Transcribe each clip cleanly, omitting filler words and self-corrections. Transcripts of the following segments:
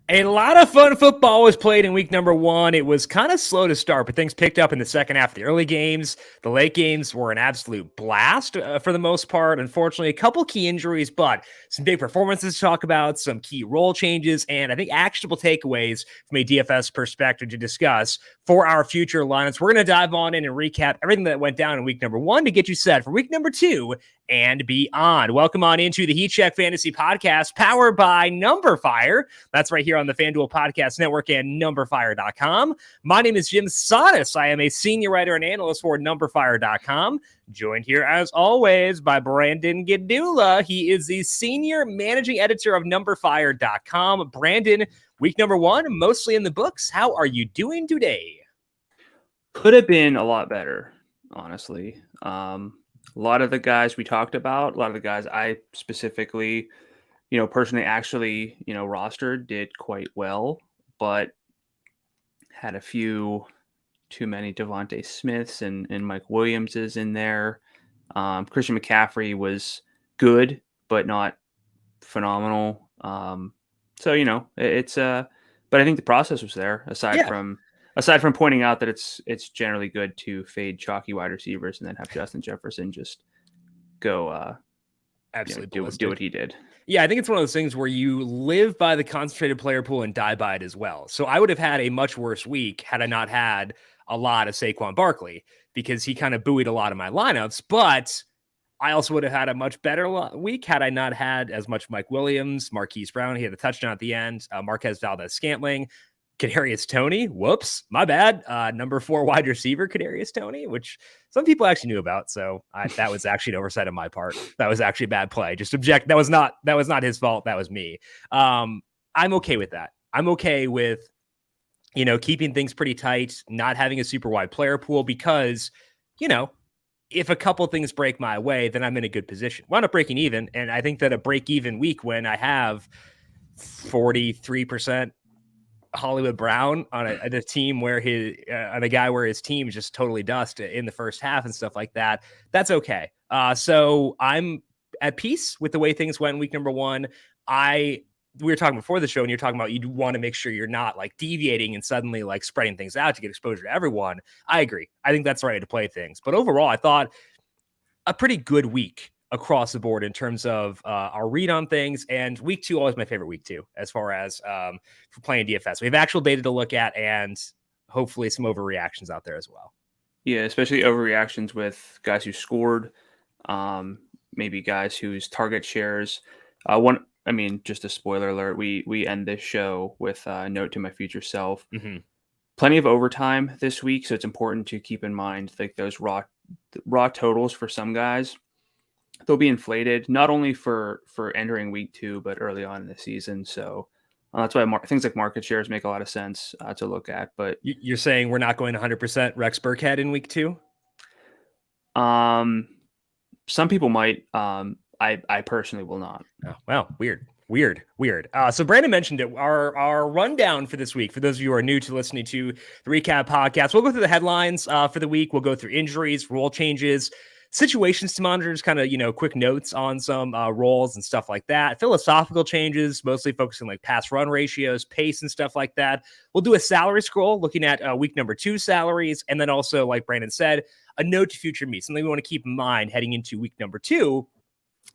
A lot of fun football was played in week number one. It was kind of slow to start, but things picked up in the second half of the early games. The late games were an absolute blast for the most part. Unfortunately, a couple key injuries, but some big performances to talk about, some key role changes, and I think actionable takeaways from a DFS perspective to discuss for our future lineups. We're going to dive on in and recap everything that went down in week number one to get you set for week number two and beyond. Welcome on into the Heat Check Fantasy Podcast, powered by numberFire. That's right here on the FanDuel Podcast Network and numberFire.com. My name is Jim Sonis. I am a senior writer and analyst for numberFire.com. Joined here, as always, by Brandon Gadula. He is the senior managing editor of numberFire.com. Brandon, week number one, mostly in the books. How are you doing today? Could have been a lot better, honestly. A lot of the guys we talked about, a lot of the guys I specifically, personally actually, rostered did quite well, but had a few too many Devontae Smiths and Mike Williamses in there. Christian McCaffrey was good, but not phenomenal. But I think the process was there aside from pointing out that it's generally good to fade chalky wide receivers and then have Justin Jefferson just go absolutely do what he did. Yeah, I think it's one of those things where you live by the concentrated player pool and die by it as well. So I would have had a much worse week had I not had a lot of Saquon Barkley because he kind of buoyed a lot of my lineups. But I also would have had a much better week had I not had as much Mike Williams, Marquise Brown. He had a touchdown at the end. Marquez Valdez-Scantling. Kadarius Toney, whoops, my bad. Number 4 wide receiver, Kadarius Toney, which some people actually knew about. So that was actually an oversight on my part. That was actually a bad play. Just object. That was not his fault. That was me. I'm okay with that. I'm okay with, keeping things pretty tight, not having a super wide player pool because, if a couple things break my way, then I'm in a good position. Wound up breaking even. And I think that a break even week when I have 43% Hollywood Brown on a team where on a guy where his team is just totally dust in the first half and stuff like that, that's okay. So I'm at peace with the way things went in week number one. We were talking before the show and you're talking about you want to make sure you're not like deviating and suddenly like spreading things out to get exposure to everyone. I agree. I think that's the right way to play things. But overall, I thought a pretty good week across the board in terms of our read on things. And week two, always my favorite week too, as far as for playing DFS. We have actual data to look at and hopefully some overreactions out there as well. Yeah, especially overreactions with guys who scored, maybe guys whose target shares. Just a spoiler alert, we end this show with a note to my future self. Mm-hmm. Plenty of overtime this week, so it's important to keep in mind like those raw totals for some guys. They'll be inflated not only for entering week two, but early on in the season. So that's why things like market shares make a lot of sense to look at. But you're saying we're not going 100% Rex Burkhead in week two? Some people might. I personally will not. Oh, well, weird. So Brandon mentioned it. Our rundown for this week, for those of you who are new to listening to the recap podcast, we'll go through the headlines for the week. We'll go through injuries, rule changes, situations to monitor, just kind of, quick notes on some roles and stuff like that. Philosophical changes, mostly focusing like pass run ratios, pace and stuff like that. We'll do a salary scroll looking at week number 2 salaries. And then also, like Brandon said, a note to future me, something we want to keep in mind heading into week number 2.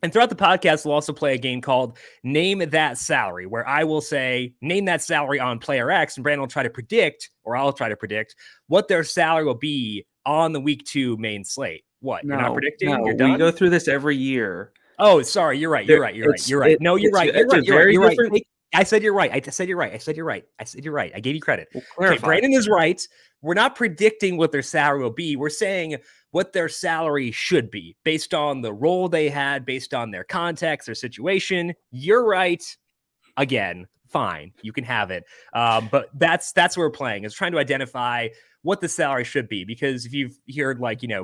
And throughout the podcast, we'll also play a game called Name That Salary, where I will say, name that salary on player X, and Brandon will try to predict, or I'll try to predict, what their salary will be on the week 2 main slate. What? You're not predicting? No, you're done? We go through this every year. Oh, sorry. You're right. You're right. No, you're right. You're right. I said you're right. I gave you credit. Okay, Brandon is right. We're not predicting what their salary will be. We're saying what their salary should be based on the role they had, based on their context, their situation. You're right. Again, fine. You can have it. But that's what we're playing, is trying to identify what the salary should be. Because if you've heard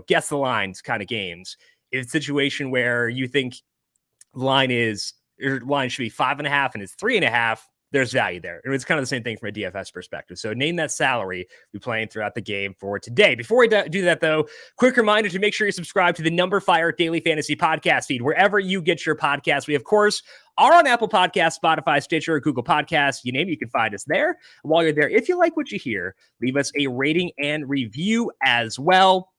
guess the lines kind of games, it's a situation where you think line should be 5.5 and it's 3.5, there's value there. And it's kind of the same thing from a DFS perspective. So name that salary we playing throughout the game for today. Before we do that, though, quick reminder to make sure you subscribe to the numberFire Daily Fantasy Podcast feed, wherever you get your podcasts. We, of course, are on Apple Podcasts, Spotify, Stitcher, or Google Podcasts. You name it, you can find us there. While you're there, if you like what you hear, leave us a rating and review as well.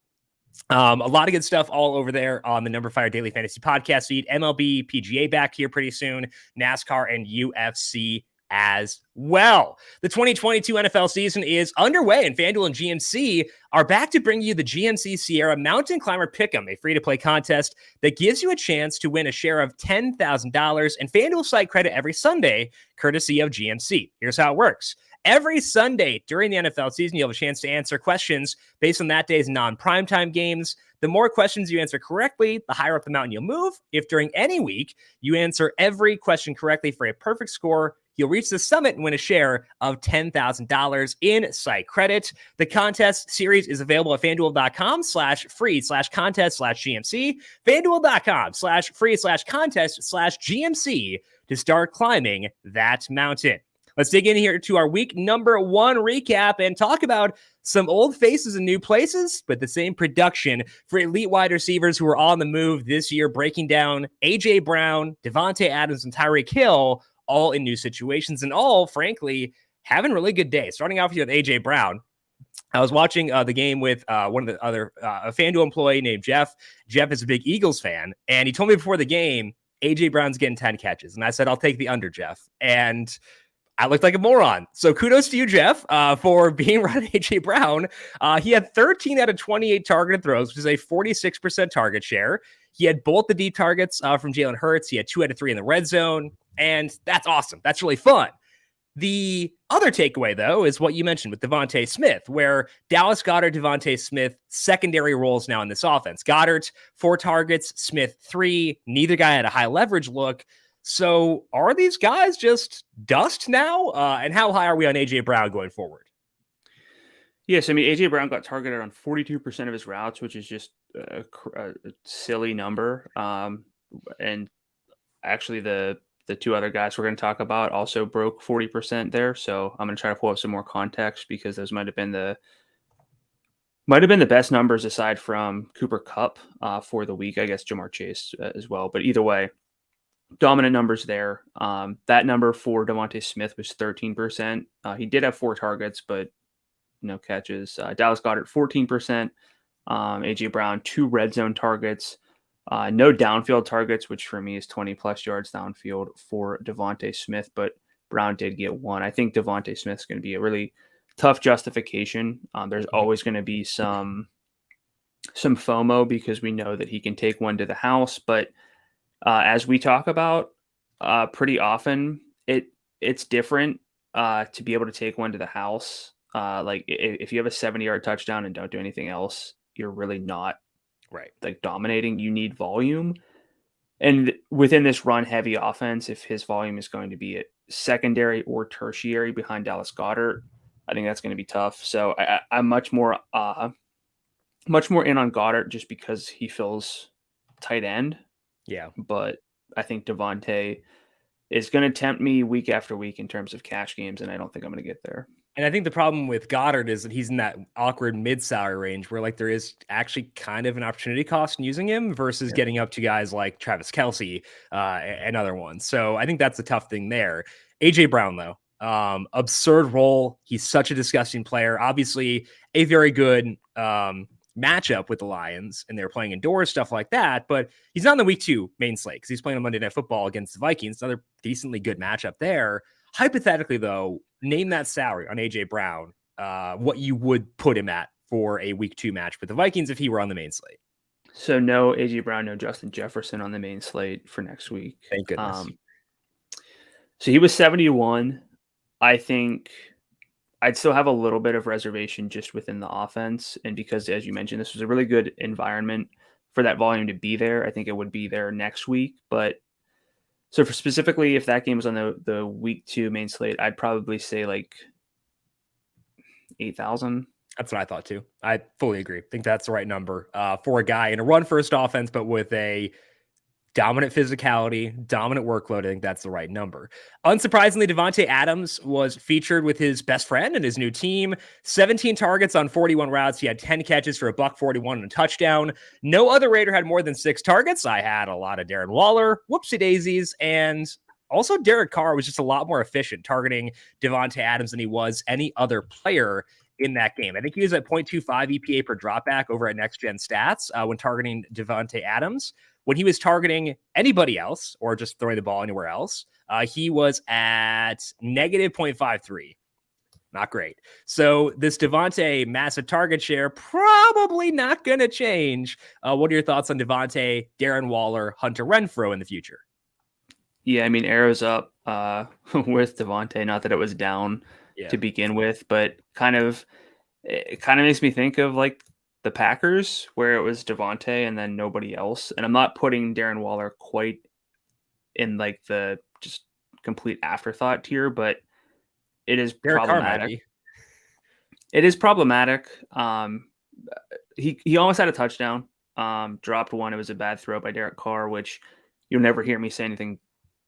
A lot of good stuff all over there on the numberFire Daily Fantasy Podcast feed. MLB, PGA back here pretty soon, NASCAR, and UFC as well. The 2022 NFL season is underway, and FanDuel and GMC are back to bring you the GMC Sierra Mountain Climber Pick'em, a free-to-play contest that gives you a chance to win a share of $10,000 and FanDuel site credit every Sunday, courtesy of GMC. Here's how it works. Every Sunday during the NFL season, you'll have a chance to answer questions based on that day's non-primetime games. The more questions you answer correctly, the higher up the mountain you'll move. If during any week you answer every question correctly for a perfect score, you'll reach the summit and win a share of $10,000 in site credit. The contest series is available at FanDuel.com/free/contest/GMC, FanDuel.com/free/contest/GMC to start climbing that mountain. Let's dig in here to our week number 1 recap and talk about some old faces in new places, but the same production for elite wide receivers who are on the move this year, breaking down A.J. Brown, Devontae Adams, and Tyreek Hill, all in new situations and all, frankly, having really good days. Starting off here with A.J. Brown. I was watching the game with one of the other, a FanDuel employee named Jeff. Jeff is a big Eagles fan, and he told me before the game, A.J. Brown's getting 10 catches. And I said, I'll take the under, Jeff. And I looked like a moron. So kudos to you, Jeff, for being right at A.J. Brown. He had 13 out of 28 targeted throws, which is a 46% target share. He had both the deep targets from Jalen Hurts. He had 2 out of 3 in the red zone, and that's awesome. That's really fun. The other takeaway, though, is what you mentioned with Devontae Smith, where Dallas Goedert, Devontae Smith, secondary roles now in this offense. Goddard, 4 targets, Smith, 3. Neither guy had a high leverage look. So are these guys just dust now? And how high are we on A.J. Brown going forward? Yes, I mean, A.J. Brown got targeted on 42% of his routes, which is just a silly number. And actually, the 2 other guys we're going to talk about also broke 40% there. So I'm going to try to pull up some more context because those might have been the best numbers aside from Cooper Kupp for the week. I guess Jamar Chase as well. But either way, dominant numbers there. That number for Devontae Smith was 13%. He did have 4 targets, but no catches. Dallas Goedert, 14%. A.J. Brown, 2 red zone targets. No downfield targets, which for me is 20-plus yards downfield for Devontae Smith, but Brown did get 1. I think Devontae Smith's going to be a really tough justification. There's always going to be some FOMO because we know that he can take one to the house, but as we talk about pretty often, it's different to be able to take one to the house. Like if you have a 70-yard touchdown and don't do anything else, you're really not like dominating. You need volume. And within this run-heavy offense, if his volume is going to be at secondary or tertiary behind Dallas Goedert, I think that's going to be tough. So I'm much more in on Goedert just because he feels tight end. Yeah. But I think Devontae is going to tempt me week after week in terms of cash games, and I don't think I'm going to get there. And I think the problem with Goddard is that he's in that awkward mid-salary range where like there is actually kind of an opportunity cost in using him versus getting up to guys like Travis Kelce and other ones. So I think that's the tough thing there. A.J. Brown, though, absurd role. He's such a disgusting player. Obviously, a very good matchup with the Lions, and they're playing indoors, stuff like that. But he's not in the week 2 main slate because he's playing on Monday Night Football against the Vikings. Another decently good matchup there. Hypothetically, though, name that salary on A.J. Brown, what you would put him at for a week 2 match with the Vikings if he were on the main slate. So no A.J. Brown, no Justin Jefferson on the main slate for next week. Thank goodness. So he was 71. I think I'd still have a little bit of reservation just within the offense. And because, as you mentioned, this was a really good environment for that volume to be there. I think it would be there next week. But so for specifically, if that game was on the week 2 main slate, I'd probably say like 8,000. That's what I thought too. I fully agree. I think that's the right number for a guy in a run first offense, but with a Dominant physicality, dominant workload. I think that's the right number. Unsurprisingly, Devontae Adams was featured with his best friend and his new team. 17 targets on 41 routes. He had 10 catches for a $141 and a touchdown. No other Raider had more than 6 targets. I had a lot of Darren Waller, whoopsie daisies, and also Derek Carr was just a lot more efficient targeting Devontae Adams than he was any other player in that game. I think he was at 0.25 EPA per dropback over at Next Gen Stats when targeting Devontae Adams. When he was targeting anybody else or just throwing the ball anywhere else, he was at negative 0.53. Not great. So this Devontae massive target share probably not going to change. What are your thoughts on Devontae, Darren Waller, Hunter Renfrow in the future? Yeah, I mean, arrows up with Devontae. Not that it was down to begin with, but it kind of makes me think of like the Packers, where it was Devontae and then nobody else. And I'm not putting Darren Waller quite in like the just complete afterthought tier, but it is problematic. It is problematic. He almost had a touchdown, dropped one. It was a bad throw by Derek Carr, which you'll never hear me say anything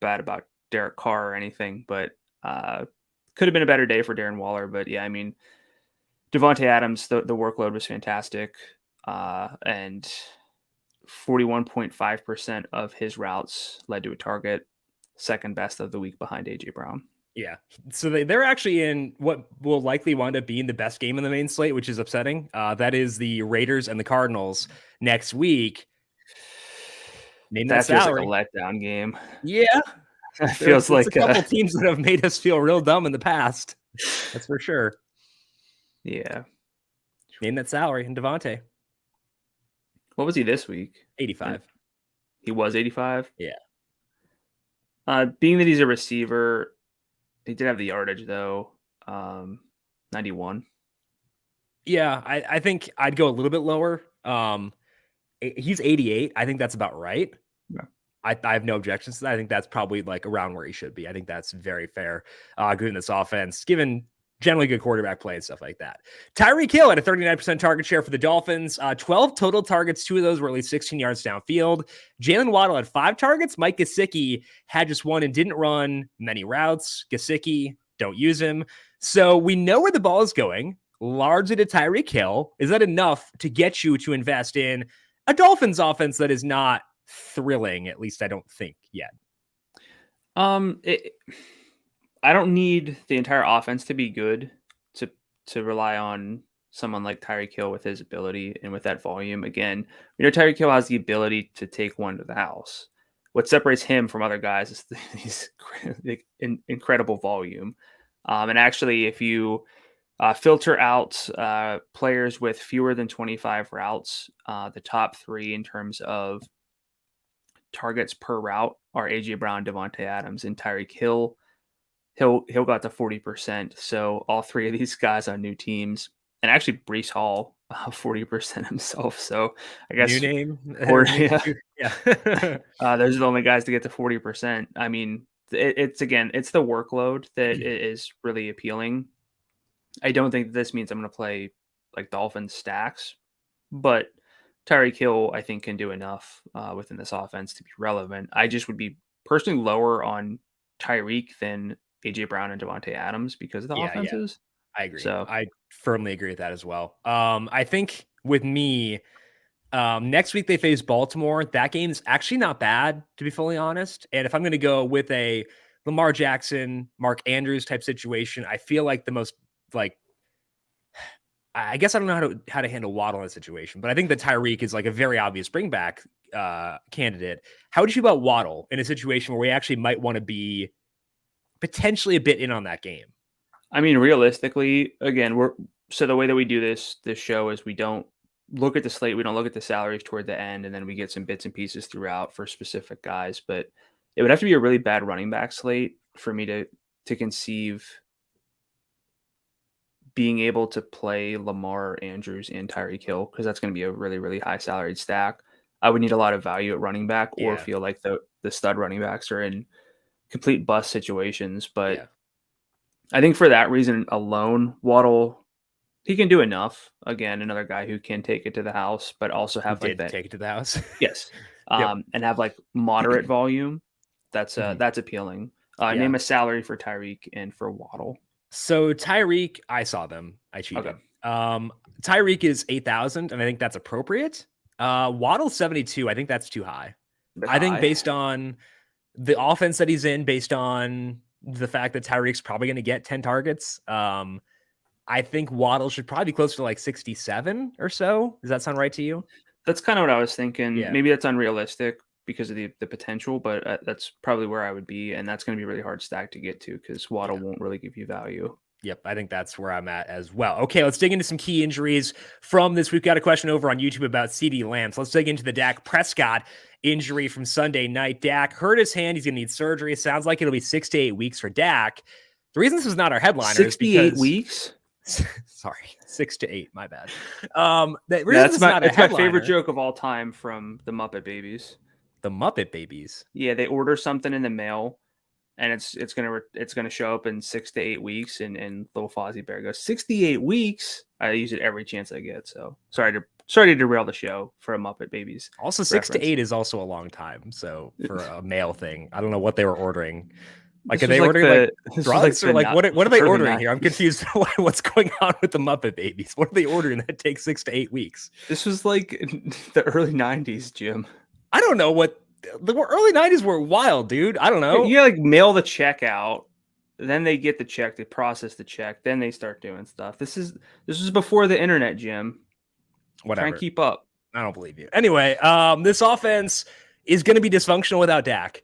bad about Derek Carr or anything, but could have been a better day for Darren Waller. But yeah, I mean, Devontae Adams, the workload was fantastic, and 41.5% of his routes led to a target, second best of the week behind AJ Brown. Yeah, so they're actually in what will likely wind up being the best game in the main slate, which is upsetting. That is the Raiders and the Cardinals next week. That feels like a letdown game. Yeah, it feels like a couple teams that have made us feel real dumb in the past. That's for sure. Yeah. Name that salary. And Devontae. What was he this week? 85. He was 85? Yeah. Being that he's a receiver, he did have the yardage, though. 91. Yeah, I think I'd go a little bit lower. He's 88. I think that's about right. Yeah. I have no objections to that. I think that's probably like around where he should be. I think that's very fair. Given this offense, given generally good quarterback play and stuff like that. Tyreek Hill had a 39% target share for the Dolphins. 12 total targets. 2 of those were at least 16 yards downfield. Jalen Waddle had 5 targets. Mike Gesicki had just 1 and didn't run many routes. Gesicki, don't use him. So we know where the ball is going, largely to Tyreek Hill. Is that enough to get you to invest in a Dolphins offense that is not thrilling? At least I don't think yet. I don't need the entire offense to be good to rely on someone like Tyreek Hill with his ability and with that volume. Again, Tyreek Hill has the ability to take one to the house. What separates him from other guys is his incredible volume. And actually, if you filter out players with fewer than 25 routes, the top 3 in terms of targets per route are AJ Brown, Devontae Adams, and Tyreek Hill. Hill got to 40%. So all 3 of these guys on new teams, and actually Breece Hall 40% himself. So I guess new name. Yeah. Those are the only guys to get to 40%. I mean, it's the workload that is really appealing. I don't think this means I'm going to play like Dolphins stacks, but Tyreek Hill I think can do enough within this offense to be relevant. I just would be personally lower on Tyreek than AJ Brown and Devontae Adams because of the offenses. I agree. So I firmly agree with that as well. I think with me, next week they face Baltimore. That game's actually not bad, to be fully honest. And if I'm going to go with a Lamar Jackson, Mark Andrews type situation, I feel like the most I guess I don't know how to handle Waddle in a situation, but I think that Tyreek is like a very obvious bring back candidate. How would you feel about Waddle in a situation where we actually might want to be potentially a bit in on that game? I mean, realistically, again, the way that we do this show is we don't look at the slate, we don't look at the salaries toward the end, and then we get some bits and pieces throughout for specific guys. But it would have to be a really bad running back slate for me to conceive being able to play Lamar, Andrews, and Tyreek Hill, because that's going to be a really, really high salaried stack. I would need a lot of value at running back or feel like the stud running backs are in complete bust situations. But I think for that reason alone, Waddle, he can do enough. Again, another guy who can take it to the house, but also have take it to the house. Yes. and have like moderate volume, that's appealing. Name a salary for Tyreek and for Waddle. So Tyreek, I saw them. I cheated. Okay. Tyreek is 8,000, and I think that's appropriate. Waddle 72. I think that's too high. I think based on the offense that he's in, based on the fact that Tyreek's probably going to get 10 targets, I think Waddle should probably be closer to like 67 or so. Does that sound right to you? That's kind of what I was thinking. Yeah. Maybe that's unrealistic because of the potential, but that's probably where I would be. And that's going to be a really hard stack to get to because Waddle won't really give you value. Yep, I think that's where I'm at as well. Okay, let's dig into some key injuries from this. We've got a question over on YouTube about CeeDee Lamb. So let's dig into the Dak Prescott injury from Sunday night. Dak hurt his hand. He's going to need surgery. It sounds like it'll be 6 to 8 weeks for Dak. The reason this is not our headliner 68 weeks? Sorry, 6 to 8. My bad. That's my favorite joke of all time from the Muppet Babies. The Muppet Babies? Yeah, they order something in the mail. And it's gonna show up in 6 to 8 weeks, and little Fozzie Bear goes 68 weeks. I use it every chance I get. So sorry to derail the show for a Muppet Babies. Also, 6 to 8 is also a long time. So for a mail thing, I don't know what they were ordering. Like, are they ordering drugs or what are they ordering here? I'm confused. What's going on with the Muppet Babies? What are they ordering that takes 6 to 8 weeks? This was like the early 90s, Jim. I don't know what. The early 90s were wild, dude. I don't know. You like mail the check out, then they get the check, they process the check, then they start doing stuff. This was before the internet, Jim. Whatever. Try and keep up. I don't believe you. Anyway, this offense is going to be dysfunctional without Dak.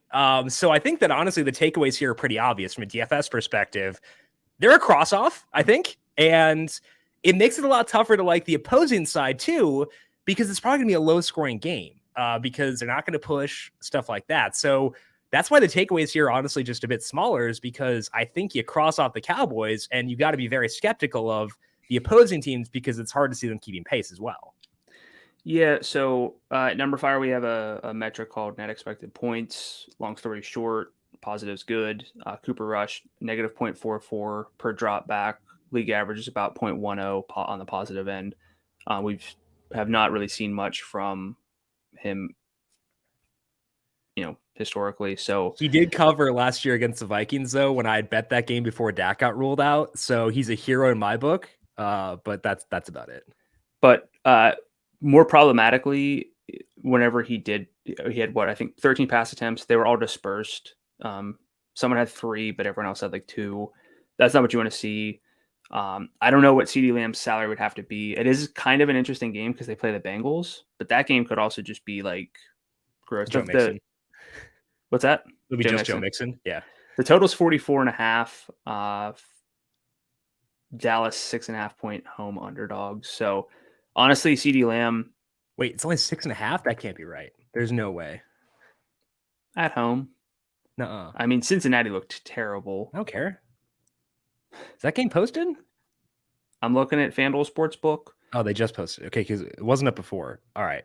So I think that honestly the takeaways here are pretty obvious from a DFS perspective. They're a cross-off, I think, and it makes it a lot tougher to like the opposing side too, because it's probably going to be a low-scoring game. Because they're not going to push stuff like that. So that's why the takeaways here are honestly just a bit smaller, is because I think you cross off the Cowboys and you got to be very skeptical of the opposing teams because it's hard to see them keeping pace as well. Yeah, so at numberFire, we have a metric called net expected points. Long story short, positive's good. Cooper Rush, negative 0.44 per drop back. League average is about 0.10 on the positive end. We have not really seen much from him, historically. So he did cover last year against the Vikings, though, when I had bet that game before Dak got ruled out. So he's a hero in my book. But that's about it. But more problematically, whenever he had what I think 13 pass attempts. They were all dispersed. Someone had 3, but everyone else had like 2. That's not what you want to see. I don't know what CeeDee Lamb's salary would have to be. It is kind of an interesting game because they play the Bengals, but that game could also just be like gross. Joe Mixon. What's that? It'll be Joe Mixon. Yeah. The total's 44.5. Dallas 6.5 point home underdog. So honestly, CeeDee Lamb. Wait, it's only 6.5? That can't be right. There's no way. At home. Nuh-uh. I mean, Cincinnati looked terrible. I don't care. Is that game posted? I'm looking at FanDuel Sportsbook. Oh, they just posted. Okay, because it wasn't up before. All right.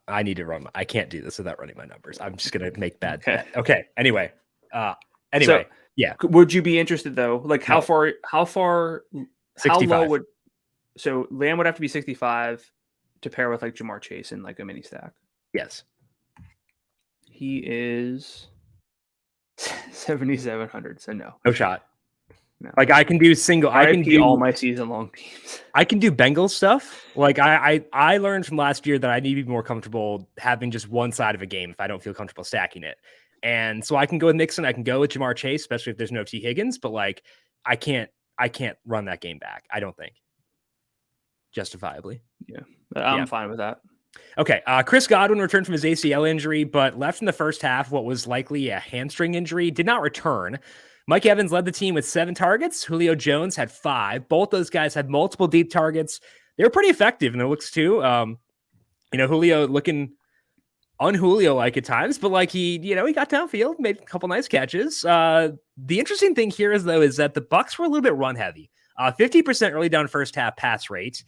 I need to run. I can't do this without running my numbers. I'm just gonna make bad. Okay. Anyway. So, yeah. Would you be interested though? Like how far? 65. How low would? So Lamb would have to be 65 to pair with like Jamar Chase in like a mini stack. Yes. He is 7,700. So no shot. No. Like I can do single. I can do all my season long teams. I can do Bengals stuff. Like I learned from last year that I need to be more comfortable having just one side of a game if I don't feel comfortable stacking it. And so I can go with Mixon. I can go with Jamar Chase, especially if there's no T Higgins. But like I can't run that game back. I don't think justifiably. Yeah, I'm fine with that. Okay, Chris Godwin returned from his ACL injury, but left in the first half. What was likely a hamstring injury, did not return. Mike Evans led the team with 7 targets. Julio Jones had 5. Both those guys had multiple deep targets. They were pretty effective in the looks too. Julio looking un-Julio-like at times, but like he got downfield, made a couple nice catches. The interesting thing here is that the Bucs were a little bit run heavy. 50% early down first half pass rate.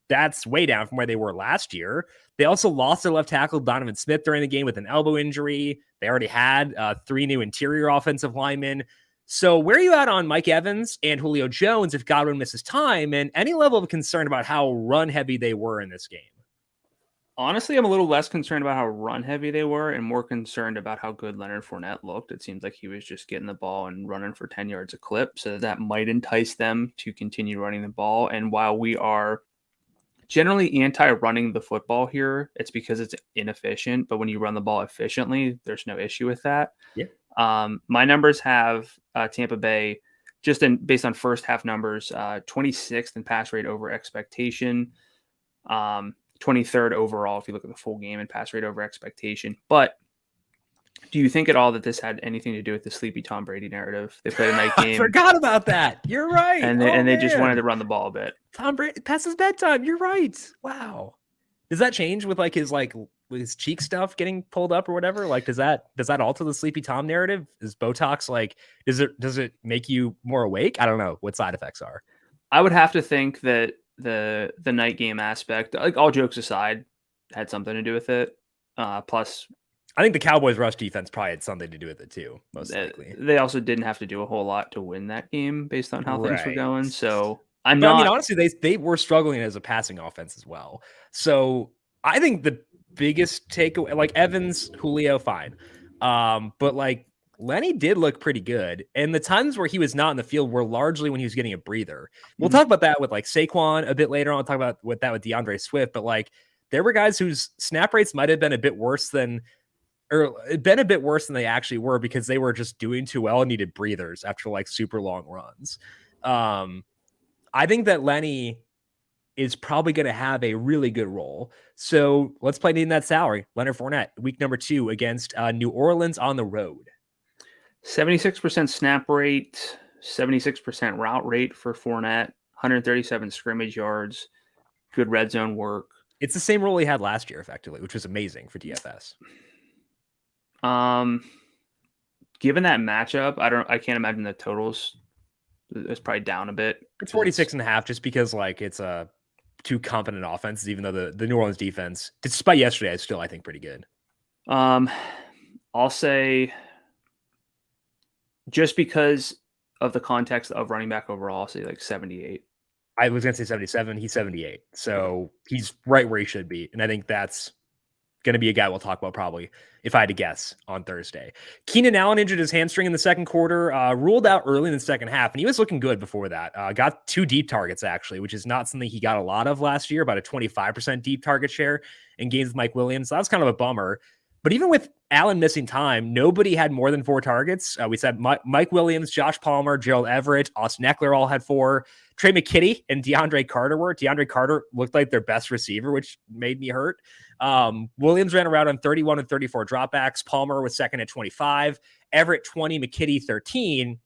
That's way down from where they were last year. They also lost their left tackle, Donovan Smith, during the game with an elbow injury. They already had 3 new interior offensive linemen. So where are you at on Mike Evans and Julio Jones if Godwin misses time, and any level of concern about how run heavy they were in this game? Honestly, I'm a little less concerned about how run heavy they were and more concerned about how good Leonard Fournette looked. It seems like he was just getting the ball and running for 10 yards a clip. So that might entice them to continue running the ball. And while we are generally anti-running the football here, it's because it's inefficient. But when you run the ball efficiently, there's no issue with that. Yeah. My numbers have Tampa Bay based on first half numbers, 26th in pass rate over expectation. 23rd overall if you look at the full game and pass rate over expectation. But do you think at all that this had anything to do with the sleepy Tom Brady narrative? They played a night game. I forgot about that. You're right. And they just wanted to run the ball a bit. Tom Brady past his bedtime. You're right. Wow. Does that change with with his cheek stuff getting pulled up or whatever? Like, does that alter the sleepy Tom narrative? Is Botox does it make you more awake? I don't know what side effects are. I would have to think that the night game aspect, like all jokes aside, had something to do with it. Plus, I think the Cowboys' rush defense probably had something to do with it too. Most likely, they also didn't have to do a whole lot to win that game based on how things were going. So I mean, honestly, they were struggling as a passing offense as well. So I think the biggest takeaway, like Evans, Julio, fine, but like Lenny did look pretty good. And the times where he was not in the field were largely when he was getting a breather. We'll talk about that with like Saquon a bit later on. I'll talk about with DeAndre Swift, but like there were guys whose snap rates might have been a bit worse than they actually were because they were just doing too well and needed breathers after like super long runs. I think that Lenny is probably going to have a really good role. So let's play needing that salary. Leonard Fournette, week number 2 against New Orleans on the road. 76% snap rate, 76% route rate for Fournette, 137 scrimmage yards, good red zone work. It's the same role he had last year, effectively, which was amazing for DFS. Given that matchup, I can't imagine the totals. It's probably down a bit. It's 46.5 just because like it's a two competent offenses, even though the New Orleans defense, despite yesterday, is still, I think, pretty good. I'll say just because of the context of running back overall, I'll say like 78. I was going to say 77. He's 78. So he's right where he should be. And I think that's going to be a guy we'll talk about probably, if I had to guess, on Thursday. Keenan Allen injured his hamstring in the second quarter, ruled out early in the second half, and he was looking good before that. Got 2 deep targets, actually, which is not something he got a lot of last year, about a 25% deep target share in games with Mike Williams. So that was kind of a bummer. But even with Allen missing time, nobody had more than 4 targets. We said Mike Williams, Josh Palmer, Gerald Everett, Austin Ekeler all had 4. Trey McKitty and DeAndre Carter were. DeAndre Carter looked like their best receiver, which made me hurt. Williams ran around on 31 and 34 dropbacks. Palmer was second at 25. Everett 20, McKitty 13.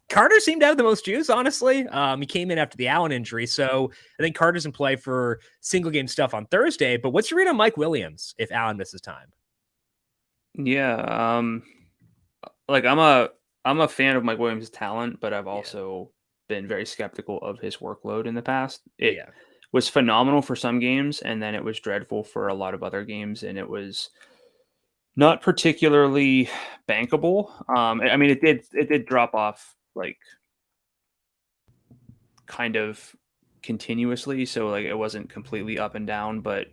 Carter seemed to have the most juice, honestly. He came in after the Allen injury, so I think Carter's in play for single game stuff on Thursday. But what's your read on Mike Williams if Allen misses time? Yeah, like I'm a fan of Mike Williams' talent, but I've also been very skeptical of his workload in the past. It was phenomenal for some games, and then it was dreadful for a lot of other games, and it was not particularly bankable. I mean, it did drop off like kind of continuously, so like it wasn't completely up and down, but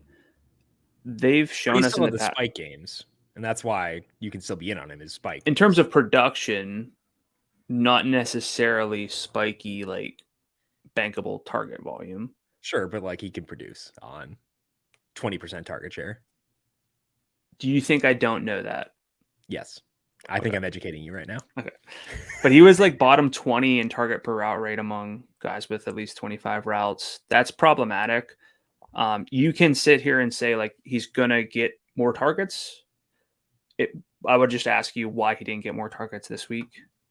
they've shown us in the spike games. And that's why you can still be in on him, is spike. In terms of production, not necessarily spiky, like bankable target volume. Sure, but like he can produce on 20% target share. Do you think I don't know that? Yes. I think I'm educating you right now. Okay. But he was like bottom 20 in target per route rate among guys with at least 25 routes. That's problematic. You can sit here and say like he's going to get more targets. I would just ask you why he didn't get more targets this week.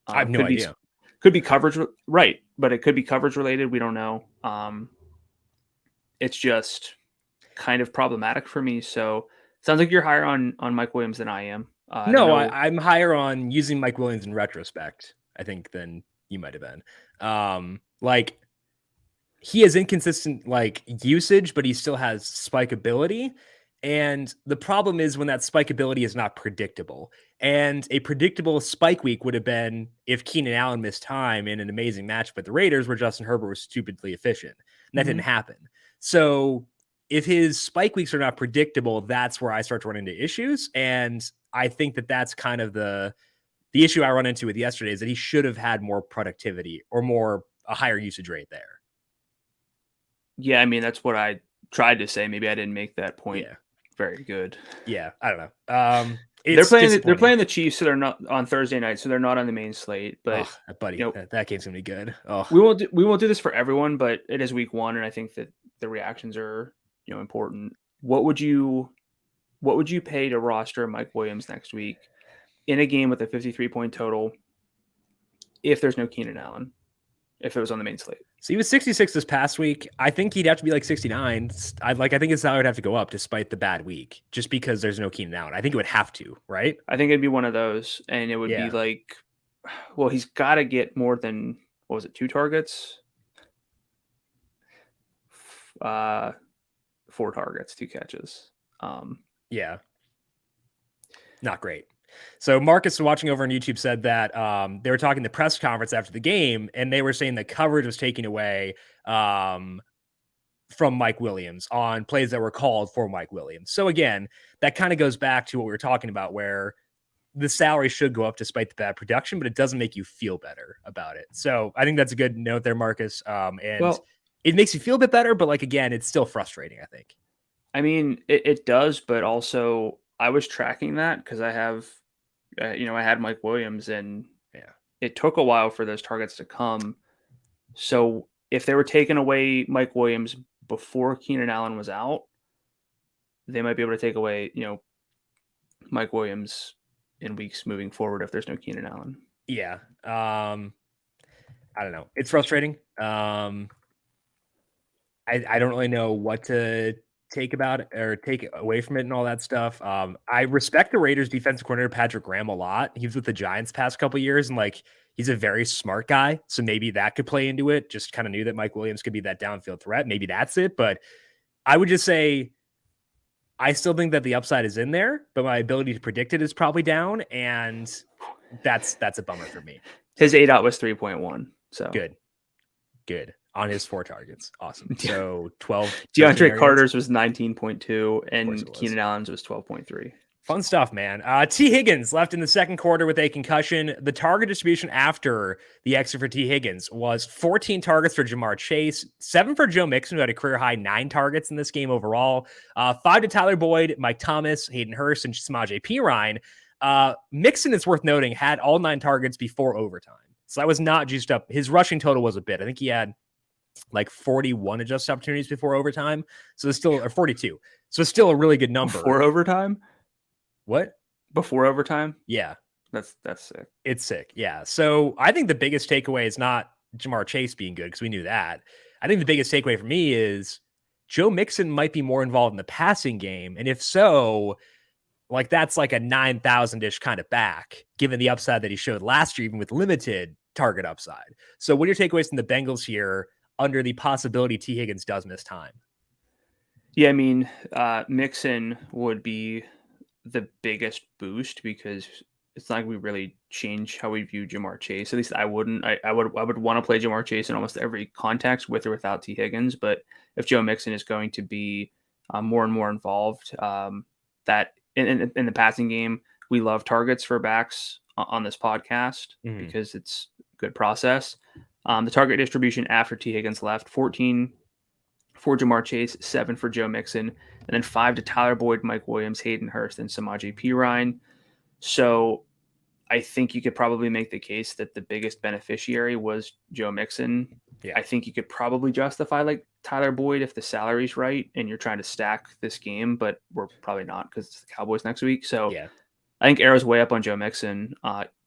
I have no idea. Could be coverage, right? But it could be coverage related. We don't know. It's just kind of problematic for me. So it sounds like you're higher on Mike Williams than I am. I'm higher on using Mike Williams in retrospect, I think, than you might have been. Like he has inconsistent like usage, but he still has spike ability. And the problem is when that spikeability is not predictable. And a predictable spike week would have been if Keenan Allen missed time in an amazing match with the Raiders where Justin Herbert was stupidly efficient. And that didn't happen. So if his spike weeks are not predictable, that's where I start to run into issues. And I think that that's kind of the issue I run into with yesterday is that he should have had more productivity or a higher usage rate there. Yeah, I mean, that's what I tried to say. Maybe I didn't make that point very good. Yeah, I don't know. They're playing the Chiefs, so they're not on Thursday night, so they're not on the main slate. But buddy, that game's gonna be good. Oh, we won't do this for everyone, but it is week 1, and I think that the reactions are important. What would you pay to roster Mike Williams next week in a game with a 53-point total if there's no Keenan Allen? If it was on the main slate. So he was 66 this past week. I think he'd have to be like 69. I think his salary would have to go up despite the bad week, just because there's no Keenan Allen. I think it would have to, right? I think it'd be one of those, and it would be like, well, he's got to get more than, what was it, 2 targets? 4 targets, 2 catches. Yeah. Not great. So Marcus, watching over on YouTube, said that they were talking the press conference after the game, and they were saying the coverage was taken away from Mike Williams on plays that were called for Mike Williams. So again, that kind of goes back to what we were talking about, where the salary should go up despite the bad production, but it doesn't make you feel better about it. So I think that's a good note there, Marcus. It makes you feel a bit better, but like, again, it's still frustrating, I think. I mean, it does, but also I was tracking that because I have, I had Mike Williams, and it took a while for those targets to come. So if they were taking away Mike Williams before Keenan Allen was out, they might be able to take away, Mike Williams in weeks moving forward if there's no Keenan Allen. Yeah. I don't know. It's frustrating. I don't really know what to take about it or take away from it and all that stuff. I respect the Raiders defensive coordinator Patrick Graham a lot. He was with the Giants past couple of years, and like, he's a very smart guy. So maybe that could play into it. Just kind of knew that Mike Williams could be that downfield threat. Maybe that's it. But I would just say, I still think that the upside is in there, but my ability to predict it is probably down. And that's a bummer for me. His ADOT was 3.1. So good. On his 4 targets. Awesome. So 12. DeAndre Carter's was 19.2 and Keenan Allen's was 12.3. Fun stuff, man. T. Higgins left in the second quarter with a concussion. The target distribution after the exit for T. Higgins was 14 targets for Jamar Chase, 7 for Joe Mixon, who had a career high 9 targets in this game overall, 5 to Tyler Boyd, Mike Thomas, Hayden Hurst, and Samaje Perine. Mixon, is worth noting, had all 9 targets before overtime. So that was not juiced up. His rushing total was a bit. I think he had like 41 adjusted opportunities before overtime. So it's still, or 42. So it's still a really good number. Before overtime? What? Before overtime? Yeah. That's sick. It's sick. Yeah. So I think the biggest takeaway is not Jamar Chase being good, because we knew that. I think the biggest takeaway for me is Joe Mixon might be more involved in the passing game. And if so, like, that's like a 9,000-ish kind of back, given the upside that he showed last year, even with limited target upside. So what are your takeaways from the Bengals here under the possibility T. Higgins does miss time? Yeah, I mean, Mixon would be the biggest boost, because it's not like we really change how we view Jamar Chase. At least I wouldn't. I would want to play Jamar Chase in almost every context, with or without T. Higgins. But if Joe Mixon is going to be more and more involved, that in the passing game, we love targets for backs on this podcast because it's good process. The target distribution after T. Higgins left: 14 for Jamar Chase, 7 for Joe Mixon, and then 5 to Tyler Boyd, Mike Williams, Hayden Hurst, and Samaje Perine. So I think you could probably make the case that the biggest beneficiary was Joe Mixon. Yeah. I think you could probably justify like Tyler Boyd if the salary's right and you're trying to stack this game, but we're probably not, because it's the Cowboys next week. So yeah, I think arrow's way up on Joe Mixon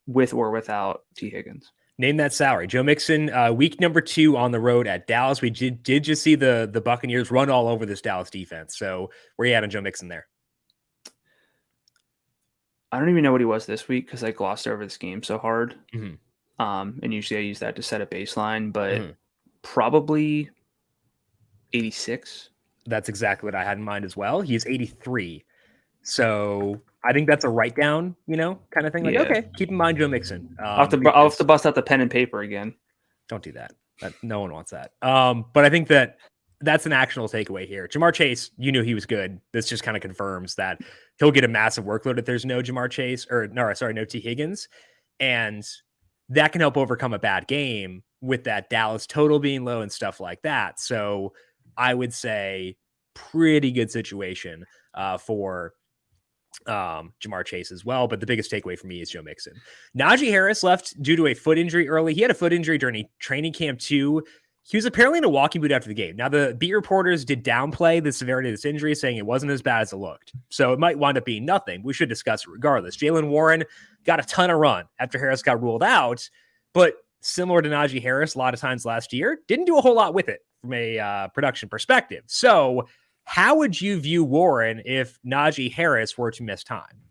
with or without T. Higgins. Name that salary. Joe Mixon, week number 2 on the road at Dallas. We did just see the Buccaneers run all over this Dallas defense. So where are you at on Joe Mixon there? I don't even know what he was this week, because I glossed over this game so hard. And usually I use that to set a baseline, but probably 86. That's exactly what I had in mind as well. He's 83. So I think that's a write down, kind of thing. Like, okay, keep in mind Joe Mixon. I'll have to bust out the pen and paper again. Don't do that. No one wants that. But I think that that's an actionable takeaway here. Jamar Chase, you knew he was good. This just kind of confirms that he'll get a massive workload if there's no Jamar Chase no T. Higgins. And that can help overcome a bad game with that Dallas total being low and stuff like that. So I would say pretty good situation for Jamar Chase as well. But the biggest takeaway for me is Joe Mixon. Naji Harris left due to a foot injury early. He had a foot injury during a training camp too. He was apparently in a walking boot after the game. Now, the beat reporters did downplay the severity of this injury, saying it wasn't as bad as it looked. So it might wind up being nothing. We should discuss it regardless. Jaylen Warren got a ton of run after Harris got ruled out, but similar to Naji Harris a lot of times last year, didn't do a whole lot with it from a production perspective. So how would you view Warren if Naji Harris were to miss time?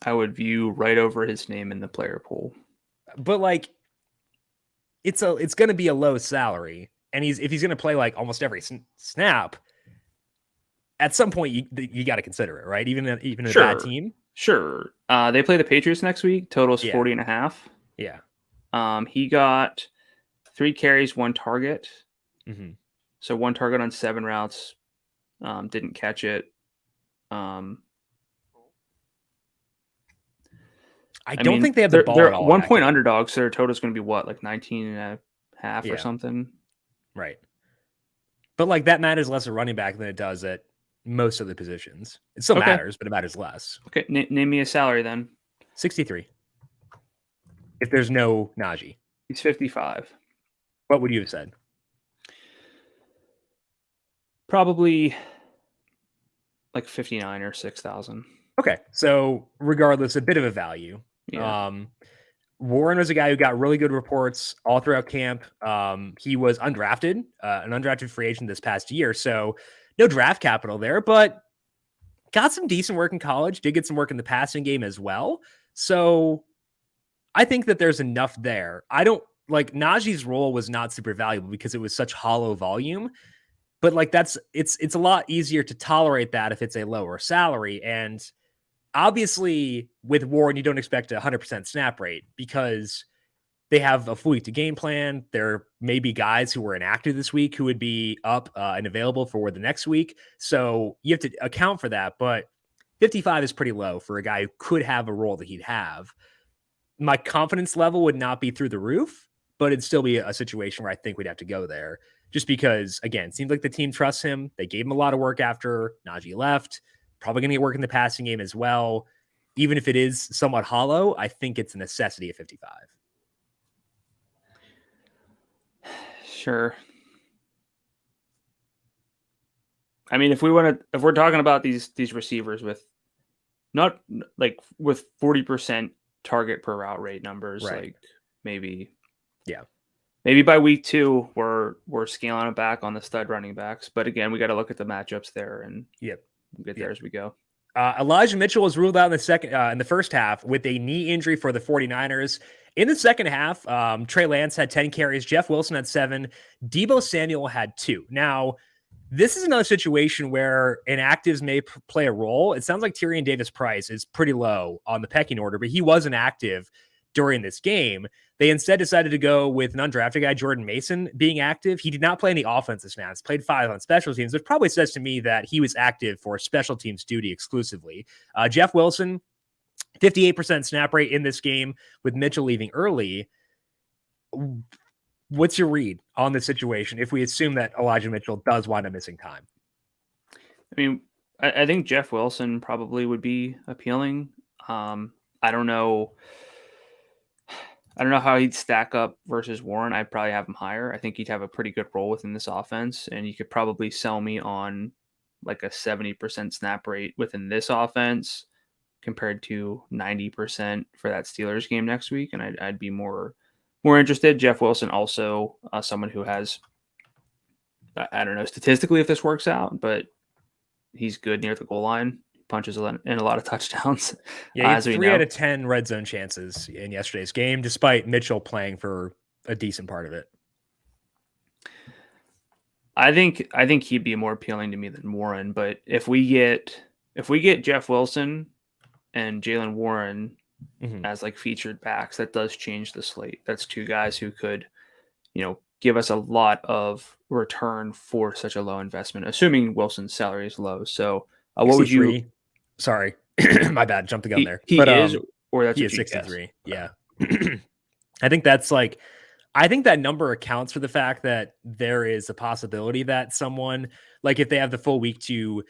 I would view right over his name in the player pool. But like, it's going to be a low salary, and if he's going to play like almost every snap, at some point you got to consider it, right? Even a bad team. Sure. They play the Patriots next week. Total's 40.5. Yeah. He got 3 carries, 1 target. Mm-hmm. So 1 target on 7 routes. Didn't catch it. I don't think they have the ball they're at all. 1 point underdogs, so their total is going to be what, like 19.5 or something? Right. But like that matters less at running back than it does at most of the positions. It still matters, but it matters less. Okay, name me a salary then. 63. If there's no Naji. He's 55. What would you have said? Probably like 59 or 6,000. Okay, so regardless, a bit of a value. Yeah. Warren was a guy who got really good reports all throughout camp. He was undrafted, an undrafted free agent this past year, so no draft capital there, but got some decent work in college, did get some work in the passing game as well. So I think that there's enough there. I don't like Najee's role was not super valuable because it was such hollow volume, but like it's a lot easier to tolerate that if it's a lower salary. And obviously with Warren, you don't expect a 100% snap rate because they have a full week to game plan. There may be guys who were inactive this week who would be up and available for the next week. So you have to account for that. But 55 is pretty low for a guy who could have a role that he'd have. My confidence level would not be through the roof, but it'd still be a situation where I think we'd have to go there just because, again, it seems like the team trusts him. They gave him a lot of work after Naji left. Probably going to get work in the passing game as well. Even if it is somewhat hollow, I think it's a necessity at 55. Sure. I mean, if we're talking about these receivers with not like with 40% target per route rate numbers, right. Like maybe by week 2 we're scaling it back on the stud running backs. But again, we got to look at the matchups there and we'll get there as we go. Elijah Mitchell was ruled out in the first half with a knee injury for the 49ers. In the second half, Trey Lance had 10 carries. Jeff Wilson had 7. Deebo Samuel had 2. Now, this is another situation where inactives may play a role. It sounds like Tyrion Davis-Price is pretty low on the pecking order, but he was inactive during this game. They instead decided to go with an undrafted guy, Jordan Mason, being active. He did not play any offensive snaps, played 5 on special teams, which probably says to me that he was active for special teams duty exclusively. Jeff Wilson, 58% snap rate in this game with Mitchell leaving early. What's your read on the situation if we assume that Elijah Mitchell does wind up missing time? I mean, I think Jeff Wilson probably would be appealing. I don't know how he'd stack up versus Warren. I'd probably have him higher. I think he'd have a pretty good role within this offense, and you could probably sell me on like a 70% snap rate within this offense compared to 90% for that Steelers game next week, and I'd be more interested. Jeff Wilson also someone who has, I don't know statistically if this works out, but he's good near the goal line. Punches in a lot of touchdowns. Yeah, he had 3 out of 10 red zone chances in yesterday's game, despite Mitchell playing for a decent part of it. I think he'd be more appealing to me than Warren, but if we get Jeff Wilson and Jaylen Warren as like featured backs, that does change the slate. That's 2 guys who could, give us a lot of return for such a low investment, assuming Wilson's salary is low. So what would you? Sorry, my bad. Jumped the gun there. He But is, or that's he what is you guess? 63. Yeah. I think that's like, I think that number accounts for the fact that there is a possibility that someone, like if they have the full week to,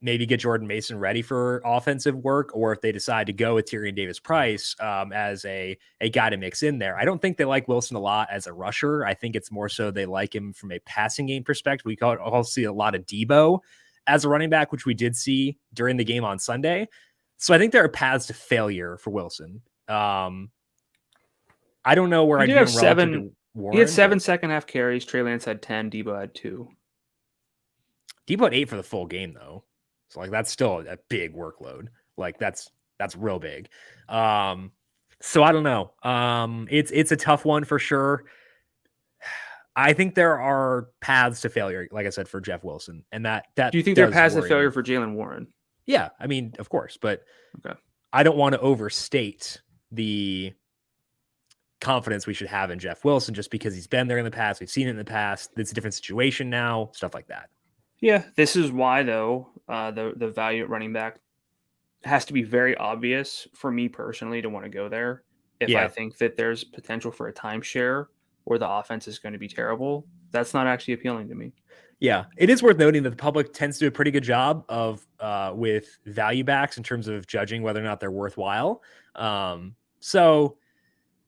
maybe get Jordan Mason ready for offensive work, or if they decide to go with Tyrion Davis-Price as a guy to mix in there. I don't think they like Wilson a lot as a rusher. I think it's more so they like him from a passing game perspective. We all see a lot of Debo as a running back, which we did see during the game on Sunday. So I think there are paths to failure for Wilson. I don't know where I'd have be 7. Warren, he had 7 second half carries. Trey Lance had 10. Debo had 2. Debo had 8 for the full game, though. So like that's still a big workload. Like that's real big. So I don't know. It's a tough one for sure. I think there are paths to failure, like I said, for Jeff Wilson, and that do you think there are paths to failure for Jaylen Warren? Yeah, I mean, of course, but okay. I don't want to overstate the confidence we should have in Jeff Wilson just because he's been there in the past. We've seen it in the past. It's a different situation now, stuff like that. Yeah, this is why, though, the value at running back has to be very obvious for me personally to want to go there. If I think that there's potential for a timeshare or the offense is going to be terrible, that's not actually appealing to me. Yeah, it is worth noting that the public tends to do a pretty good job of with value backs in terms of judging whether or not they're worthwhile. So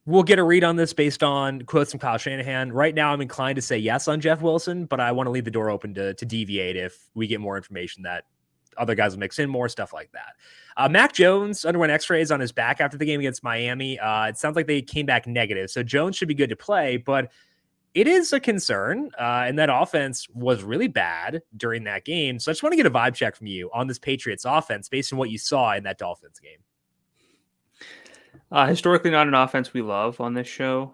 we'll get a read on this based on quotes from Kyle Shanahan. Right now, I'm inclined to say yes on Jeff Wilson, but I want to leave the door open to deviate if we get more information that other guys will mix in more, stuff like that. Mac Jones underwent x-rays on his back after the game against Miami. It sounds like they came back negative, so Jones should be good to play, but it is a concern, and that offense was really bad during that game. So I just want to get a vibe check from you on this Patriots offense based on what you saw in that Dolphins game. Historically not an offense we love on this show.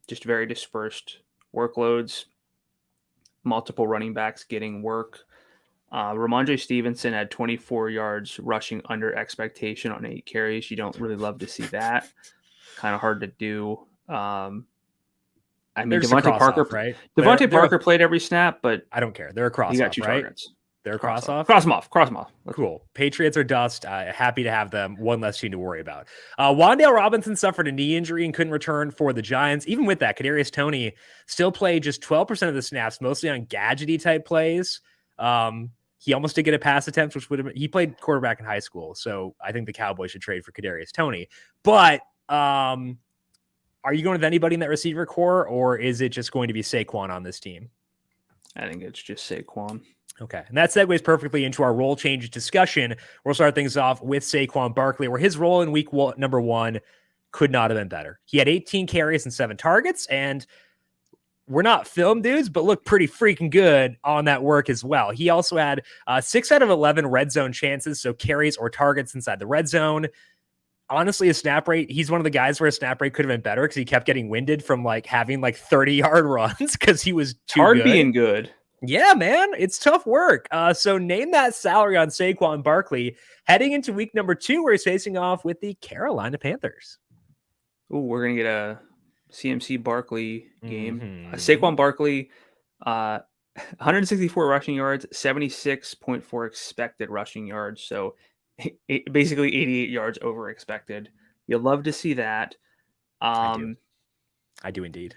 Just very dispersed workloads, multiple running backs getting work. Ramondre Stevenson had 24 yards rushing under expectation on 8 carries. You don't really love to see that. Kind of hard to do. I mean, Devontae Parker, right? Devontae Parker played every snap, but I don't care. They're a cross. He got 2 right? targets. They're a cross off. Cross them off. Cool. Patriots are dust. Happy to have them. One less team to worry about. Wan'Dale Robinson suffered a knee injury and couldn't return for the Giants. Even with that, Kadarius Toney still played just 12% of the snaps, mostly on gadgety type plays. He almost did get a pass attempt, which would have been, he played quarterback in high school. So I think the Cowboys should trade for Kadarius Toney. But are you going with anybody in that receiver core, or is it just going to be Saquon on this team? I think it's just Saquon. Okay, and that segues perfectly into our role change discussion. We'll start things off with Saquon Barkley, where his role in week number 1 could not have been better. He had 18 carries and 7 targets, and we're not film dudes, but look pretty freaking good on that work as well. He also had 6 out of 11 red zone chances, so carries or targets inside the red zone. Honestly, a snap rate, he's one of the guys where a snap rate could have been better because he kept getting winded from like having like 30-yard runs because he was too hard good. Being good. Yeah, man, it's tough work. So name that salary on Saquon Barkley heading into week number 2, where he's facing off with the Carolina Panthers. Oh, we're going to get a CMC Barkley game. Saquon Barkley, 164 rushing yards, 76.4 expected rushing yards. So basically 88 yards over expected. You'll love to see that. I do indeed.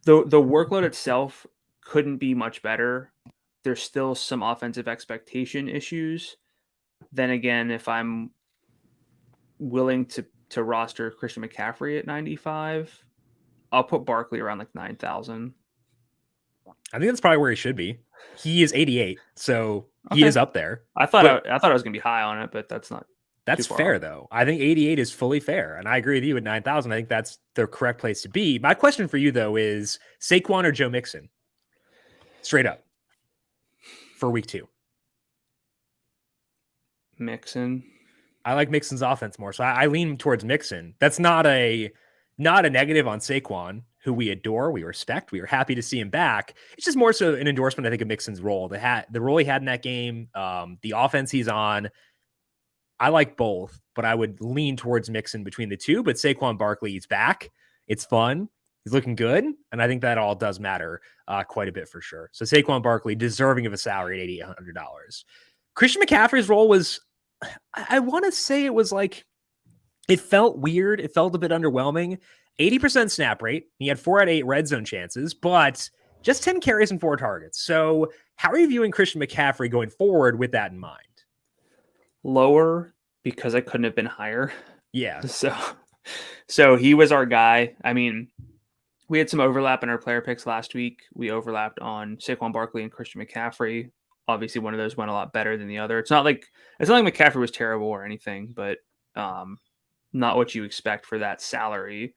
The workload itself couldn't be much better. There's still some offensive expectation issues. Then again, if I'm willing to roster Christian McCaffrey at 95, I'll put Barkley around like 9,000. I think that's probably where he should be. He is 88, so he is up there. I thought I was going to be high on it, but that's not. That's fair, though. I think 88 is fully fair, and I agree with you at 9,000. I think that's the correct place to be. My question for you, though, is Saquon or Joe Mixon? Straight up. For week 2. Mixon. I like Mixon's offense more, so I lean towards Mixon. That's not a negative on Saquon, who we adore, we respect, we are happy to see him back. It's just more so an endorsement, I think, of Mixon's role. The role he had in that game, the offense he's on. I like both, but I would lean towards Mixon between the two. But Saquon Barkley is back, It's fun. He's looking good. And I think that all does matter quite a bit for sure. So Saquon Barkley deserving of a salary at $8,800. Christian McCaffrey's role was, I want to say it was like, it felt weird. It felt a bit underwhelming. 80% snap rate. He had 4 out of 8 red zone chances, but just 10 carries and 4 targets. So how are you viewing Christian McCaffrey going forward with that in mind? Lower, because I couldn't have been higher. Yeah. So he was our guy. I mean, we had some overlap in our player picks last week. We overlapped on Saquon Barkley and Christian McCaffrey. Obviously, one of those went a lot better than the other. It's not like McCaffrey was terrible or anything, but not what you expect for that salary.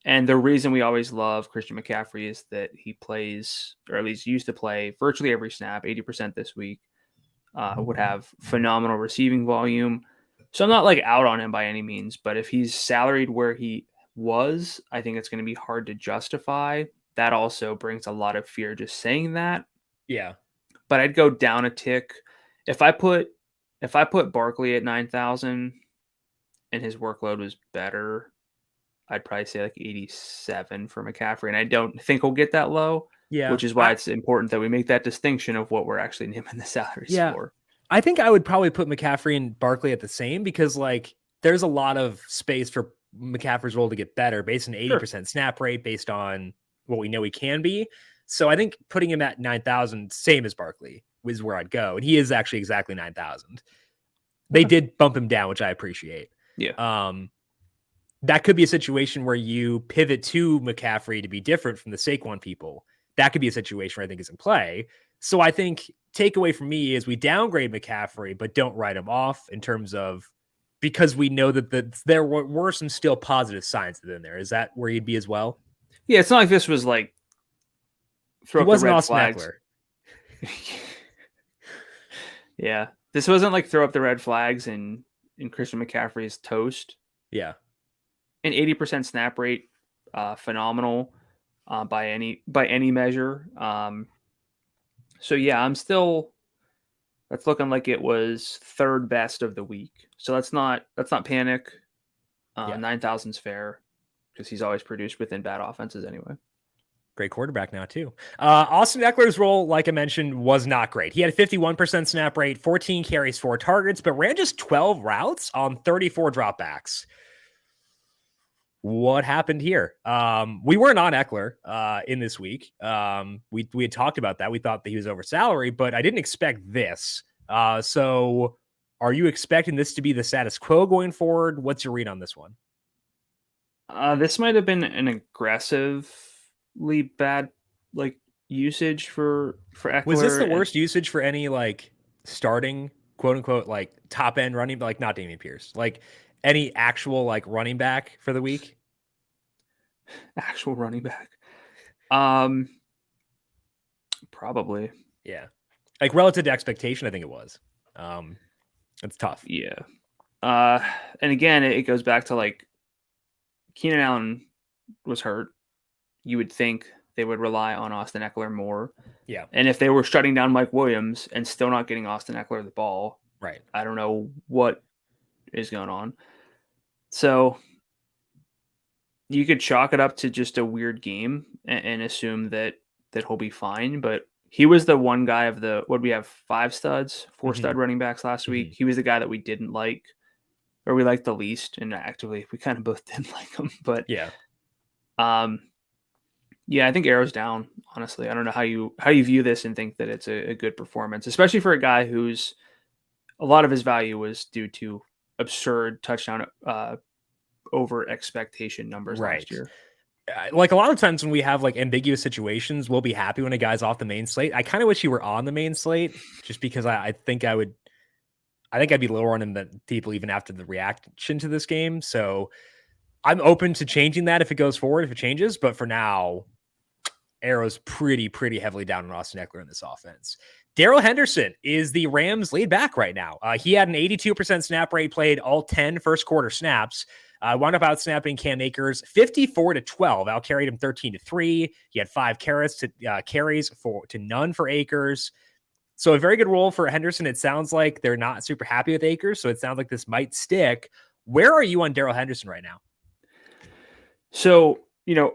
And the reason we always love Christian McCaffrey is that he plays, or at least used to play, virtually every snap, 80% this week. Would have phenomenal receiving volume. So I'm not like out on him by any means, but if he's salaried where he was, I think it's going to be hard to justify. That also brings a lot of fear just saying that. Yeah. But I'd go down a tick. If I put Barkley at 9,000 and his workload was better, I'd probably say like 87 for McCaffrey. And I don't think he'll get that low. Yeah. Which is why it's important that we make that distinction of what we're actually naming the salaries for. I think I would probably put McCaffrey and Barkley at the same because like there's a lot of space for McCaffrey's role to get better based on 80% snap rate, based on what we know he can be. So I think putting him at 9,000, same as Barkley, is where I'd go. And he is actually exactly 9,000. They did bump him down, which I appreciate. Yeah. That could be a situation where you pivot to McCaffrey to be different from the Saquon people. That could be a situation where I think is in play. So I think takeaway from me is we downgrade McCaffrey, but don't write him off in terms of, because we know that there were some still positive signs within there. Is that where you'd be as well? Yeah, it's not like this was like throw up the red flags. Yeah, this wasn't like throw up the red flags in Christian McCaffrey's toast. Yeah, an 80% snap rate, phenomenal by any measure. So yeah, that's looking like it was third best of the week. So let's not panic. 9,000's fair because he's always produced within bad offenses anyway. Great quarterback now too. Austin Ekeler's role, like I mentioned, was not great. He had a 51% snap rate, 14 carries, 4 targets, but ran just 12 routes on 34 dropbacks. What happened here? We weren't on Ekeler in this week. We had talked about that. We thought that he was over salary, but I didn't expect this. So are you expecting this to be the status quo going forward? What's your read on this one? This might have been an aggressively bad like usage for Ekeler. Was this the worst usage for any like starting quote unquote like top end running, like not Dameon Pierce, like any actual like running back for the week? Actual running back. Probably. Yeah. Like relative to expectation, I think it was. It's tough. Yeah. And again, it goes back to like Keenan Allen was hurt. You would think they would rely on Austin Ekeler more. Yeah. And if they were shutting down Mike Williams and still not getting Austin Ekeler the ball, right, I don't know what is going on. So you could chalk it up to just a weird game and assume that he'll be fine. But he was the one guy of the, what we have, 4 stud running backs last week. He was the guy that we didn't like, or we liked the least. And actively, we kind of both didn't like him. But yeah. Yeah, I think arrows down, honestly. I don't know how you view this and think that it's a good performance, especially for a guy who's a lot of his value was due to absurd touchdown over expectation numbers last year. Like a lot of times when we have like ambiguous situations, we'll be happy when a guy's off the main slate. I kind of wish he were on the main slate just because I think I'd be lower on him than people even after the reaction to this game. So I'm open to changing that if it goes forward, if it changes. But for now, arrows pretty heavily down on Austin Ekeler in this offense. Darrell Henderson is the Rams lead back right now. He had an 82% snap rate, played all 10 first quarter snaps. Wound up out snapping Cam Akers 54-12. Out carried him 13-3. He had 5 carries to none for Akers. So a very good role for Henderson. It sounds like they're not super happy with Akers, so it sounds like this might stick. Where are you on Darrell Henderson right now? So you know,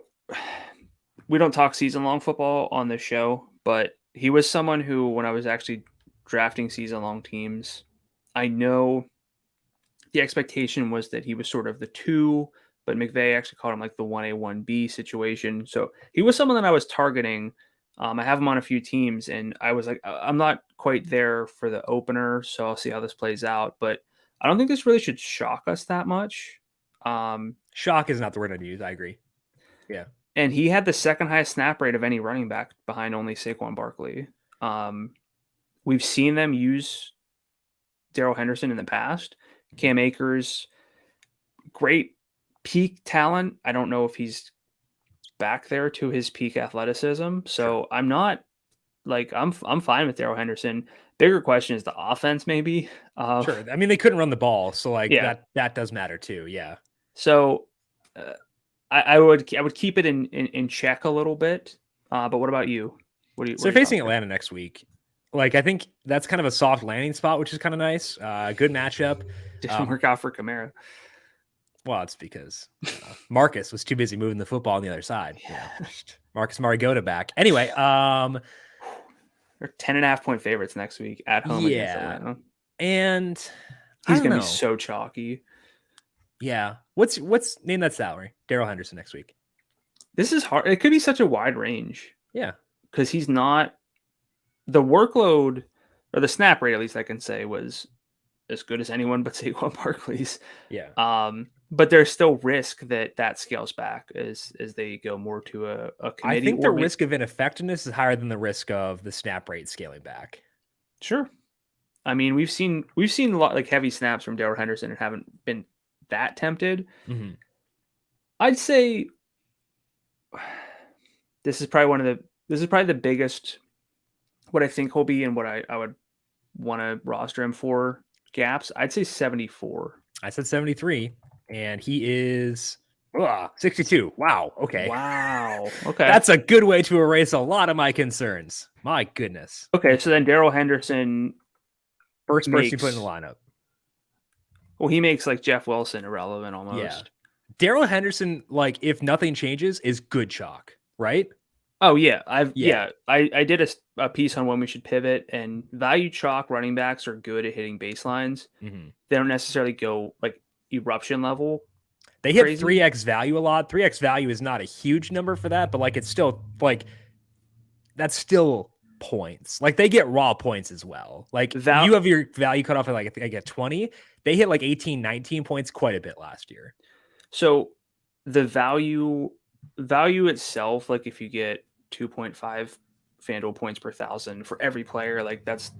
we don't talk season-long football on this show, but he was someone who, when I was actually drafting season-long teams, I know the expectation was that he was sort of the 2, but McVay actually called him like the 1A, 1B situation. So he was someone that I was targeting. I have him on a few teams, and I was like, I'm not quite there for the opener, so I'll see how this plays out. But I don't think this really should shock us that much. Shock is not the word I'd use. I agree. Yeah. And he had the second highest snap rate of any running back behind only Saquon Barkley. We've seen them use Darrell Henderson in the past. Cam Akers, great peak talent. I don't know if he's back there to his peak athleticism. So Sure. I'm not like I'm fine with Darrell Henderson. Bigger question is the offense, maybe. Sure. I mean, they couldn't run the ball, so like Yeah. that does matter too. Yeah. So I would keep it in check a little bit. But what about you? What do you? So facing Atlanta next week, like I think that's kind of a soft landing spot, which is kind of nice. Good matchup. Didn't work out for Kamara. Well, it's because Marcus was too busy moving the football on the other side. Yeah. Marcus Mariota back. Anyway, they're 10.5 point favorites next week at home against Atlanta. And he's gonna be so chalky. Yeah. What's name that salary? Darrell Henderson next week. This is hard. It could be such a wide range. Yeah. Because he's not the workload or the snap rate, at least I can say, was as good as anyone but Saquon Barkley's. Yeah. But there's still risk that scales back as they go more to a committee. I think the risk of ineffectiveness is higher than the risk of the snap rate scaling back. Sure. I mean, we've seen a lot like heavy snaps from Darrell Henderson and haven't been that tempted. Mm-hmm. I'd say this is probably the biggest what I think he'll be and what I would want to roster him for gaps. I'd say 74. I said 73, and he is 62. Wow. Okay. Wow. Okay. That's a good way to erase a lot of my concerns. My goodness. Okay, so then Darrell Henderson, first person you put in the lineup. Well, he makes like Jeff Wilson irrelevant almost. Yeah. Darrell Henderson, like if nothing changes, is good chalk, right? Oh yeah, I did a piece on when we should pivot, and value chalk running backs are good at hitting baselines. Mm-hmm. They don't necessarily go like eruption level. They hit 3x value a lot. 3x value is not a huge number for that, but like it's still like that's still points. Like they get raw points as well. Like you have your value cut off at like I get 20. They hit like 18, 19 points quite a bit last year. So the value itself, like if you get 2.5 FanDuel points per 1,000 for every player, like that's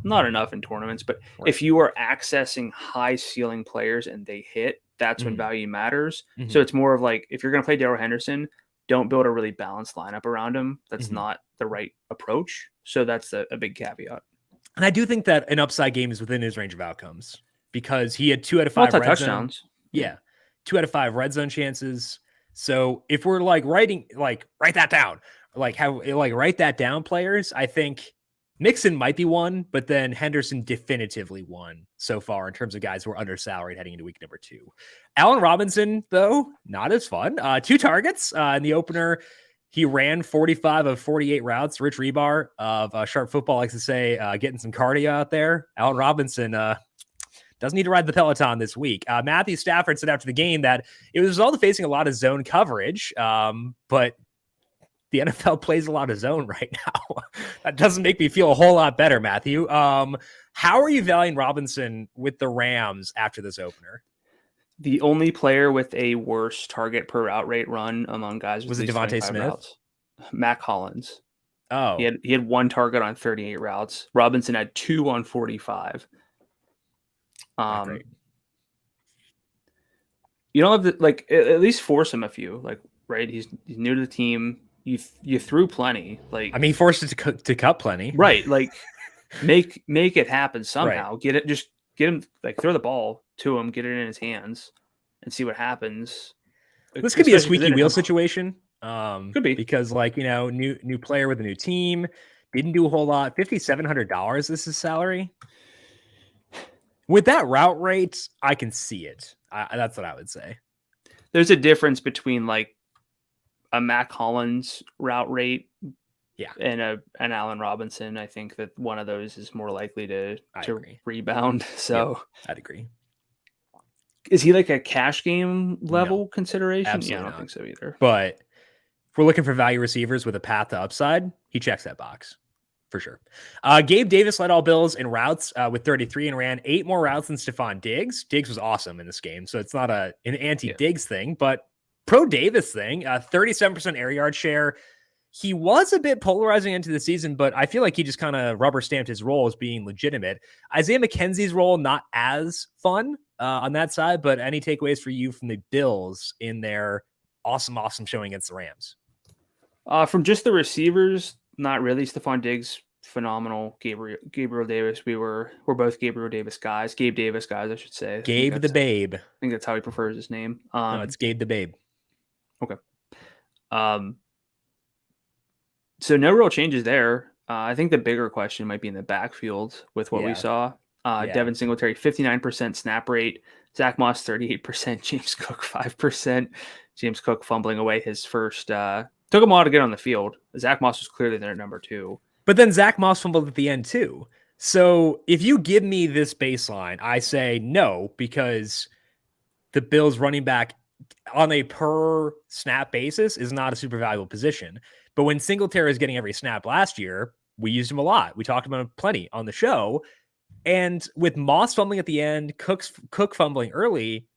not enough in tournaments. But right. If you are accessing high ceiling players and they hit, that's when value matters. Mm-hmm. So it's more of like, if you're going to play Darrell Henderson, don't build a really balanced lineup around him. That's not the right approach. So that's a big caveat. And I do think that an upside game is within his range of outcomes because he had 2 out of 5 red touchdowns. Zone. Yeah. 2 out of 5 red zone chances. So if we're like write that down, write that down players, I think Mixon might be one, but then Henderson definitively won so far in terms of guys who are undersalaried heading into week number 2. Allen Robinson, though, not as fun. 2 targets in the opener. He ran 45 of 48 routes. Rich Rebar of Sharp Football likes to say, getting some cardio out there. Allen Robinson doesn't need to ride the Peloton this week. Matthew Stafford said after the game that it was a result of facing a lot of zone coverage, but the NFL plays a lot of zone right now. That doesn't make me feel a whole lot better, Matthew. How are you valuing Robinson with the Rams after this opener? The only player with a worse target per route rate run among guys was it Devontae Smith? Routes. Mac Hollins. Oh, he had 1 target on 38 routes. Robinson had 2 on 45. Great. You don't have to at least force him a few. Right, he's new to the team. You threw plenty. He forced it to cut plenty. Right, make it happen somehow. Right. Just get him throw the ball to him, get it in his hands, and see what happens. This could be a squeaky wheel situation. Could be because new player with a new team didn't do a whole lot. $5,700. This is salary. With that route rate, I can see it. That's what I would say. There's a difference between a Mac Hollins route rate, Yeah. and an Allen Robinson, I think that one of those is more likely to rebound. So yep, I'd agree. Is he like a cash game level consideration? Absolutely Yeah, I don't not. think so either. But if we're looking for value receivers with a path to upside, he checks that box for sure. Gabe Davis led all Bills in routes with 33 and ran 8 more routes than Stephon Diggs. Diggs was awesome in this game, so it's not an anti-Diggs thing, but pro Davis thing. 37% air yard share. He was a bit polarizing into the season, but I feel like he just kind of rubber stamped his role as being legitimate. Isaiah McKenzie's role, not as fun on that side, but any takeaways for you from the Bills in their awesome showing against the Rams? From just the receivers, not really. Stephon Diggs, phenomenal. Gabriel Davis, we're both Gabriel Davis guys. Gabe Davis guys, I should say. Gabe the Babe. I think that's how he prefers his name. No, it's Gabe the Babe. Okay. So no real changes there. I think the bigger question might be in the backfield with what we saw. Devin Singletary, 59% snap rate. Zach Moss, 38%. James Cook, 5%. James Cook fumbling away his first. Took him a while to get on the field. Zach Moss was clearly their number 2. But then Zach Moss fumbled at the end too. So if you give me this baseline, I say no, because the Bills running back on a per snap basis is not a super valuable position. But when Singletary is getting every snap last year, we used him a lot. We talked about him plenty on the show. And with Moss fumbling at the end, Cook fumbling early,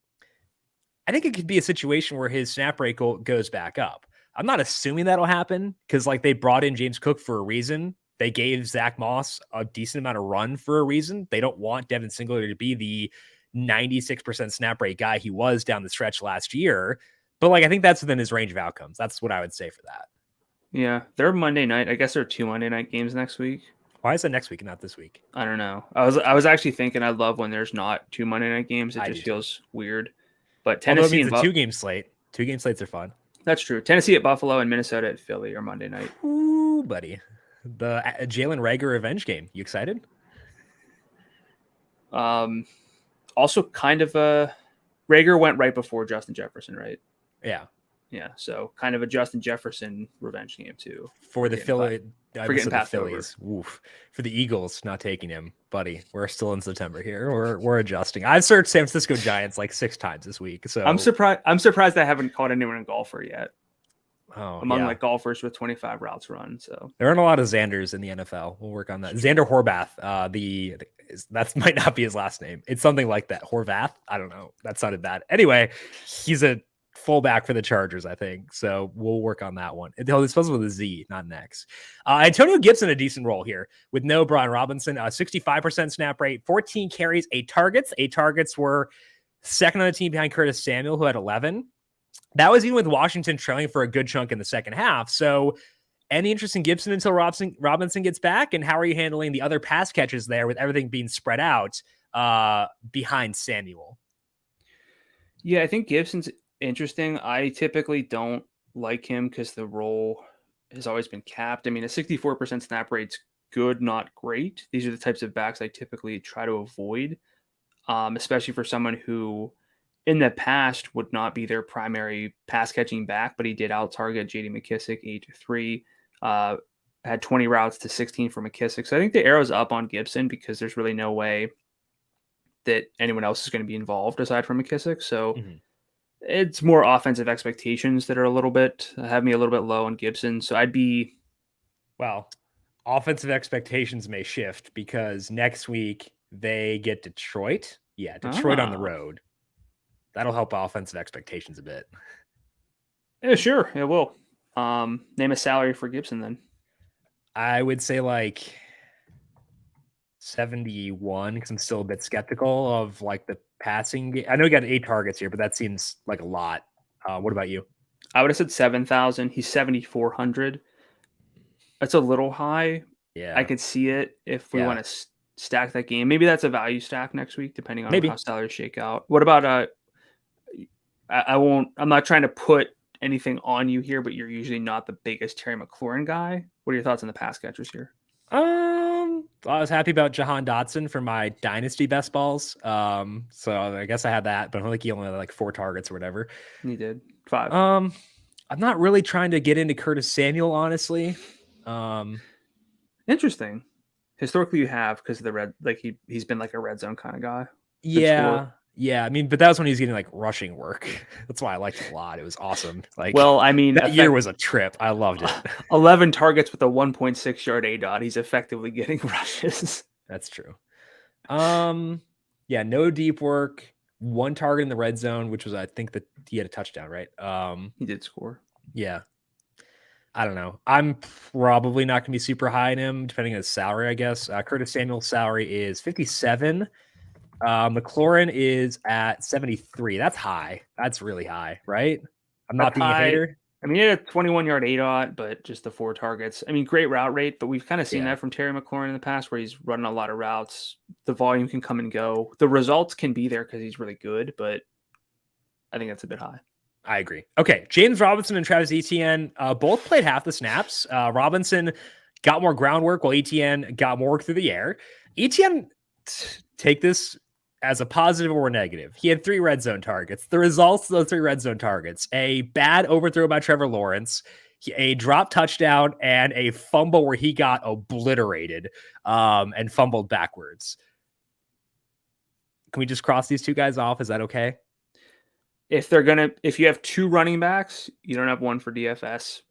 I think it could be a situation where his snap rate goes back up. I'm not assuming that'll happen because they brought in James Cook for a reason. They gave Zach Moss a decent amount of run for a reason. They don't want Devin Singletary to be the 96% snap rate guy he was down the stretch last year. But I think that's within his range of outcomes. That's what I would say for that. Yeah, they're Monday night. I guess there are 2 Monday night games next week. Why is it next week and not this week? I don't know. I was actually thinking I love when there's not 2 Monday night games. It just feels weird. But Tennessee means a 2-game slate. 2-game slates are fun. That's true. Tennessee at Buffalo and Minnesota at Philly are Monday night. Ooh, buddy. The Jalen Reagor revenge game. You excited? Also kind of a Reagor went right before Justin Jefferson, right? Yeah. Yeah, so kind of a Justin Jefferson revenge game too. For the Phillies. Oof. For the Eagles not taking him, buddy. We're still in September here. We're adjusting. I've searched San Francisco Giants 6 times this week. So I'm surprised I haven't caught anyone in golfer yet. Among golfers with 25 routes run. So there aren't a lot of Xanders in the NFL. We'll work on that. Xander Horvath, that might not be his last name. It's something like that. Horvath. I don't know. That sounded bad. Anyway, he's a fullback for the Chargers, I think. So we'll work on that one. It's supposed with a Z, not an X. Antonio Gibson, a decent role here with no Brian Robinson, 65% snap rate, 14 carries, 8 targets. 8 targets were second on the team behind Curtis Samuel, who had 11. That was even with Washington trailing for a good chunk in the second half. So any interest in Gibson until Robinson gets back? And how are you handling the other pass catches there with everything being spread out behind Samuel? Yeah, I think Gibson's interesting. I typically don't like him because the role has always been capped. I mean, a 64% snap rate's good, not great. These are the types of backs I typically try to avoid, especially for someone who in the past would not be their primary pass catching back, but he did out target JD McKissic 8-3, had 20 routes to 16 for McKissic. So I think the arrow's up on Gibson because there's really no way that anyone else is going to be involved aside from McKissic. So it's more offensive expectations that are have me a little bit low on Gibson. So I'd be, offensive expectations may shift because next week they get Detroit. Yeah, Detroit on the road. That'll help offensive expectations a bit. Yeah, sure. It will. Name a salary for Gibson then. I would say 71 because I'm still a bit skeptical of the passing game. I know he got 8 targets here, but that seems like a lot. What about you? I would have said 7,000. He's 7,400. That's a little high. Yeah, I could see it if we want to stack that game. Maybe that's a value stack next week, depending on how salaries shake out. What about I'm not trying to put anything on you here, but you're usually not the biggest Terry McLaurin guy. What are your thoughts on the pass catchers here? I was happy about Jahan Dotson for my dynasty best balls. So I guess I had that, but I think he only had 4 targets or whatever. He did 5. I'm not really trying to get into Curtis Samuel, honestly. Interesting. Historically, you have because of the red, like he's been like a red zone kind of guy. Yeah. I mean, but that was when he was getting like rushing work. That's why I liked it a lot. It was awesome. Like, well, I mean, that year was a trip. I loved it. 11 targets with a 1.6 yard ADOT. He's effectively getting rushes. That's true. Yeah, no deep work. 1 target in the red zone, which was, I think, that he had a touchdown, right? He did score. Yeah. I don't know. I'm probably not going to be super high in him, depending on his salary, I guess. Curtis Samuel's salary is 57. McLaurin is at 73. That's high. That's really high, right? I'm not being a hater. I mean, he had a 21-yard ADOT, but just the 4 targets. I mean, great route rate, but we've kind of seen that from Terry McLaurin in the past, where he's running a lot of routes. The volume can come and go. The results can be there because he's really good, but I think that's a bit high. I agree. Okay, James Robinson and Travis Etienne both played half the snaps. Robinson got more groundwork while Etienne got more work through the air. Etienne, take this as a positive or a negative. He had 3 red zone targets. The results of those 3 red zone targets: a bad overthrow by Trevor Lawrence, a drop touchdown, and a fumble where he got obliterated and fumbled backwards. Can we just cross these 2 guys off? Is that okay? If you have 2 running backs, you don't have one for DFS.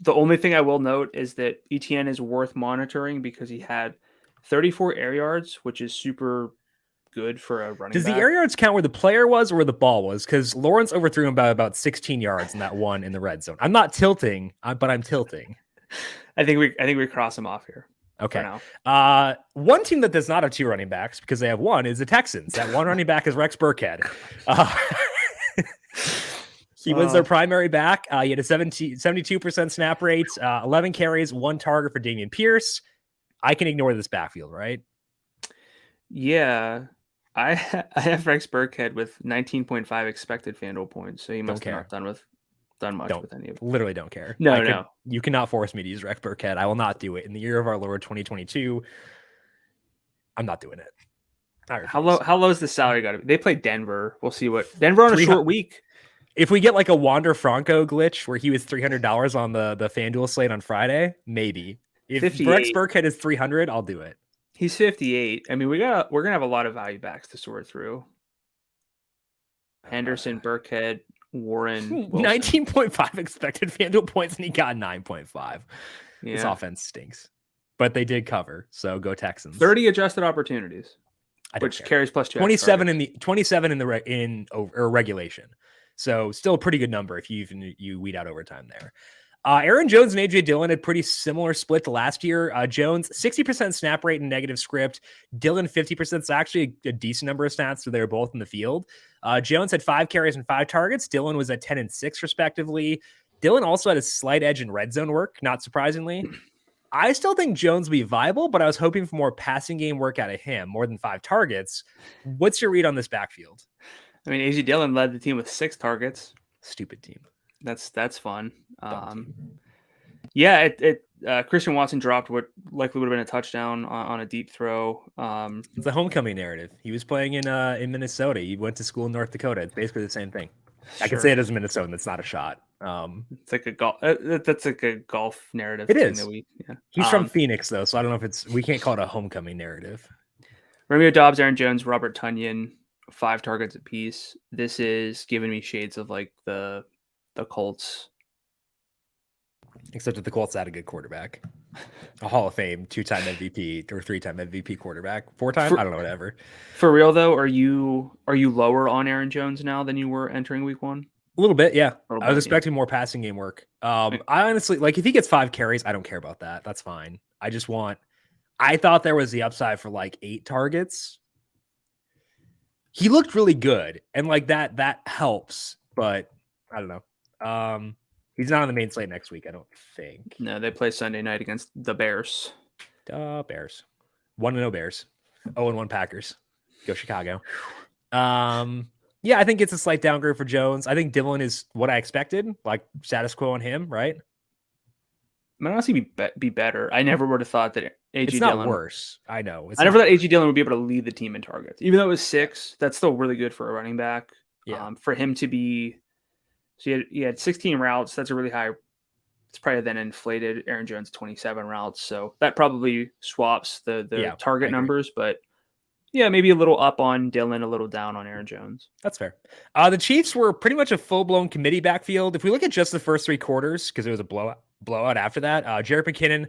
The only thing I will note is that Etienne is worth monitoring because he had 34 air yards, which is super good for a running back. Does the air yards count where the player was or where the ball was? Because Lawrence overthrew him by about 16 yards in that one in the red zone. I'm not tilting, but I'm tilting. I think we cross him off here. Okay. One team that does not have 2 running backs because they have 1 is the Texans. That 1 running back is Rex Burkhead. He was their primary back. He had a 72% snap rate, 11 carries, 1 target for Dameon Pierce. I can ignore this backfield, right? Yeah. I have Rex Burkhead with 19.5 expected FanDuel points, so he must have not done much with any of it. Literally don't care. No. You cannot force me to use Rex Burkhead. I will not do it. In the year of our Lord 2022, I'm not doing it. How low is the salary got to be? They play Denver. We'll see what Denver on a short week. If we get like a Wander Franco glitch where he was $300 on the FanDuel slate on Friday, maybe. If Rex Burkhead is 300, I'll do it. He's 58. I mean, we're gonna have a lot of value backs to sort through. Henderson, Burkhead, Warren, 19.5 expected FanDuel points, and he got 9.5. Yeah. This offense stinks, but they did cover. So go Texans. 30 adjusted opportunities, which carries plus 2. 27 in regulation. So still a pretty good number if you weed out overtime there. Aaron Jones and AJ Dillon had pretty similar split to last year. Jones 60% snap rate and negative script. Dillon 50%. It's actually a decent number of stats, so they were both in the field. Jones had 5 carries and 5 targets. Dillon was at 10 and 6 respectively. Dillon also had a slight edge in red zone work, not surprisingly. I still think Jones will be viable, but I was hoping for more passing game work out of him, more than 5 targets. What's your read on this backfield? I mean, AJ Dillon led the team with 6 targets. Stupid team. That's fun. Yeah, Christian Watson dropped what likely would have been a touchdown on a deep throw. It's a homecoming narrative. He was playing in Minnesota. He went to school in North Dakota. It's basically the same thing. Sure. I can say it as a Minnesotan. That's not a shot. It's like a golf. That's like a golf narrative. It is. He's from Phoenix though, so I don't know if we can't call it a homecoming narrative. Romeo Doubs, Aaron Jones, Robert Tonyan, 5 targets apiece. This is giving me shades of like the Colts. Except that the Colts had a good quarterback. A Hall of Fame, 2-time MVP or 3-time MVP quarterback. 4-time? I don't know, whatever. For real though, are you lower on Aaron Jones now than you were entering week 1? A little bit, yeah. I was expecting more passing game work. I honestly, like, if he gets 5 carries, I don't care about that. That's fine. I thought there was the upside for like 8 targets. He looked really good, and like that helps, but I don't know. He's not on the main slate next week, I don't think. No, they play Sunday night against the Bears. Bears. 1-0 Bears. 0-1 Packers. Go Chicago. Yeah, I think it's a slight downgrade for Jones. I think Dillon is what I expected, like status quo on him, right? Might honestly be better. I never would have thought that AJ It's Dillon. Not worse. I know. I never thought AJ Dillon would be able to lead the team in targets. Even though it was 6, that's still really good for a running back. Yeah. For him to be So you had 16 routes. That's a really high. It's probably then inflated. Aaron Jones 27 routes. So that probably swaps the target numbers. But yeah, maybe a little up on Dylan, a little down on Aaron Jones. That's fair. The Chiefs were pretty much a full-blown committee backfield. If we look at just the first 3 quarters, because it was a blowout after that, Jerick McKinnon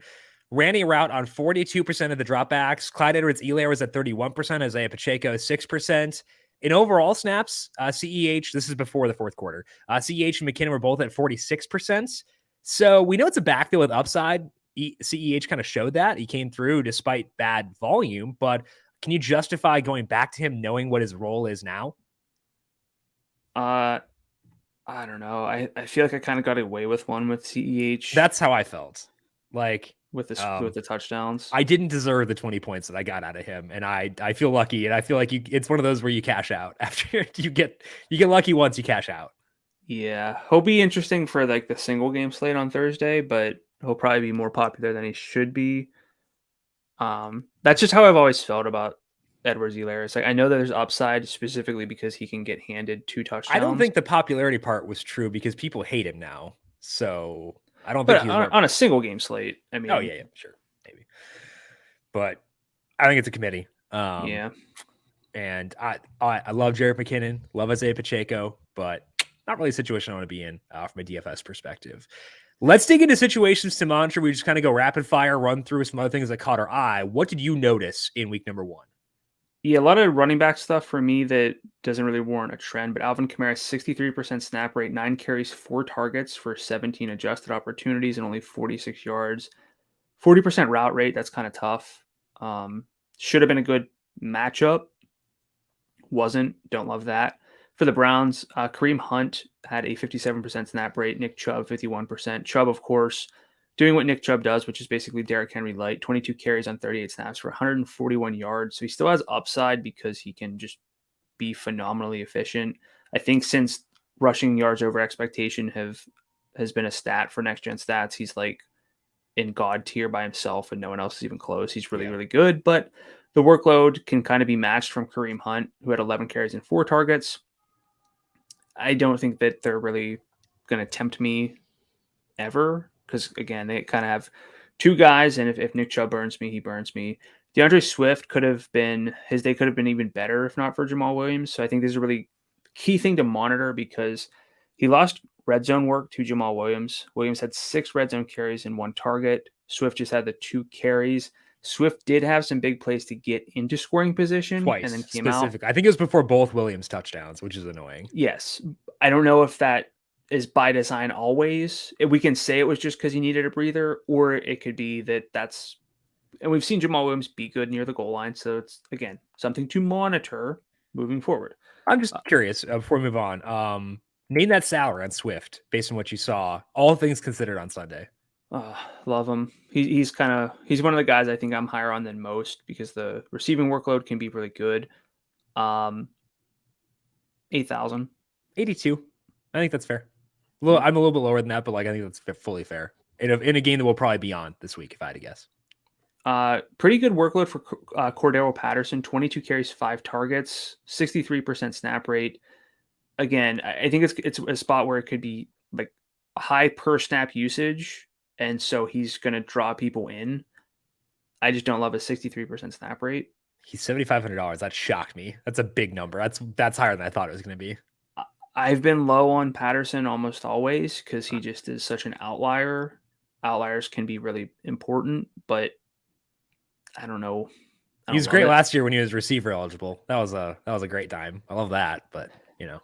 ran a route on 42% of the dropbacks. Clyde Edwards-Helaire was at 31%. Isaiah Pacheco 6%. In overall snaps, CEH, this is before the fourth quarter, CEH and McKinnon were both at 46%. So we know it's a backfield with upside. CEH kind of showed that. He came through despite bad volume, but can you justify going back to him knowing what his role is now? I don't know. I feel like I kind of got away with one with CEH. That's how I felt. Like with the touchdowns. I didn't deserve the 20 points that I got out of him. And I feel lucky. And I feel like it's one of those where you cash out after you get lucky once you cash out. Yeah. He'll be interesting for like the single game slate on Thursday, but he'll probably be more popular than he should be. That's just how I've always felt about Edwards-Helaire. It's like I know that there's upside specifically because he can get handed 2 touchdowns. I don't think the popularity part was true because people hate him now. So I don't think he's on a single game slate. I mean, oh yeah, sure, maybe. But I think it's a committee. Yeah. And I love Jerick McKinnon, love Isaiah Pacheco, but not really a situation I want to be in from a DFS perspective. Let's dig into situations to monitor. We just kind of go rapid fire, run through some other things that caught our eye. What did you notice in week number 1? Yeah, a lot of running back stuff for me that doesn't really warrant a trend, but Alvin Kamara, 63% snap rate, 9 carries, 4 targets for 17 adjusted opportunities and only 46 yards. 40% route rate, that's kind of tough. Should have been a good matchup. Wasn't. Don't love that. For the Browns, Kareem Hunt had a 57% snap rate. Nick Chubb, 51%. Chubb, of course, doing what Nick Chubb does, which is basically Derrick Henry light. 22 carries on 38 snaps for 141 yards. So he still has upside because he can just be phenomenally efficient. I think since rushing yards over expectation has been a stat for Next Gen Stats, he's like in God tier by himself and no one else is even close. He's really, really good. But the workload can kind of be matched from Kareem Hunt, who had 11 carries and 4 targets. I don't think that they're really going to tempt me ever because, again, they kind of have 2 guys, and if Nick Chubb burns me, he burns me. DeAndre Swift could have been – his day could have been even better if not for Jamal Williams. So I think this is a really key thing to monitor because he lost red zone work to Jamal Williams. Williams had 6 red zone carries and 1 target. Swift just had the 2 carries. Swift did have some big plays to get into scoring position twice, and then came out. I think it was before both Williams touchdowns, which is annoying. Yes. I don't know if that is by design always. We can say it was just because he needed a breather, or it could be that that's – and we've seen Jamal Williams be good near the goal line, so it's, again, something to monitor moving forward. I'm just curious, before we move on, name that salary on Swift based on what you saw, all things considered on Sunday. Love him. He's one of the guys I think I'm higher on than most because the receiving workload can be really good. 8,000. 82. I think that's fair. I'm a little bit lower than that, but like I think that's fully fair in a game that will probably be on this week if I had to guess. Pretty good workload for Cordero Patterson. 22 carries, 5 targets, 63% snap rate. Again, I think it's a spot where it could be like a high per snap usage. And so he's going to draw people in. I just don't love a 63% snap rate. He's $7,500. That shocked me. That's a big number. That's higher than I thought it was going to be. I've been low on Patterson almost always because he just is such an outlier. Outliers can be really important, but I don't know. He was great last year when he was receiver eligible. That was a great time. I love that, but you know.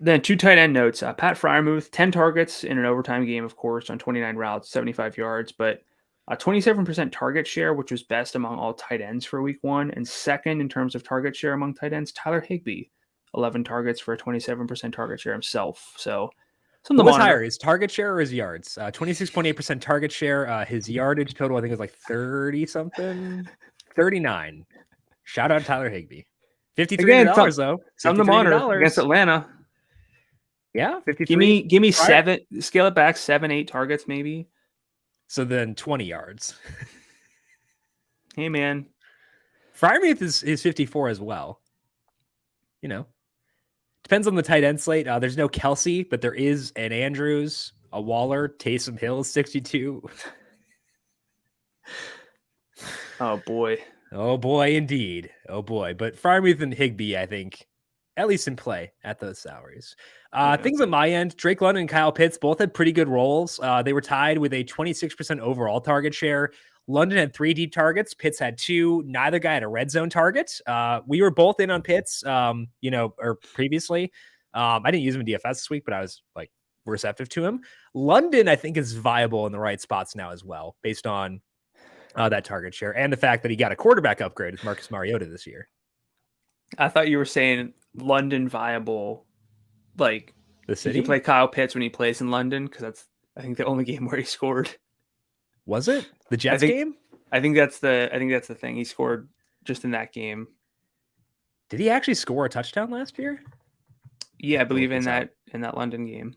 Then 2 tight end notes. Pat Freiermuth, 10 targets in an overtime game, of course, on 29 routes, 75 yards, but 27% target share, which was best among all tight ends for week 1. And second in terms of target share among tight ends, Tyler Higbee, 11 targets for a 27% target share himself. So something what's higher, his target share or his yards? 26.8% target share. His yardage total, I think, is like 30-something, 39. Shout out Tyler Higbee. $53 though. Something to monitor against Atlanta. Yeah, 53. Give me 7. Scale it back 7-8 targets maybe. So then 20 yards. Hey man, Freiermuth is 54 as well. You know, Depends on the tight end slate. There's no Kelsey, but there is an Andrews, a Waller, Taysom Hill, 62. Oh boy. Oh boy, indeed. Oh boy. But Freiermuth and Higbee, I think, at least in play at those salaries. Things on my end, Drake London and Kyle Pitts both had pretty good roles. They were tied with a 26% overall target share. London had 3 deep targets. Pitts had 2. Neither guy had a red zone target. We were both in on Pitts, or previously. I didn't use him in DFS this week, but I was like receptive to him. London, I think, is viable in the right spots now as well, based on that target share and the fact that he got a quarterback upgrade with Marcus Mariota this year. I thought you were saying London viable, like the city. You can play Kyle Pitts when he plays in London because that's, I think, the only game where he scored. Was it the Jets game? I think that's the thing. He scored just in that game. Did he actually score a touchdown last year? Yeah, I believe in that London game.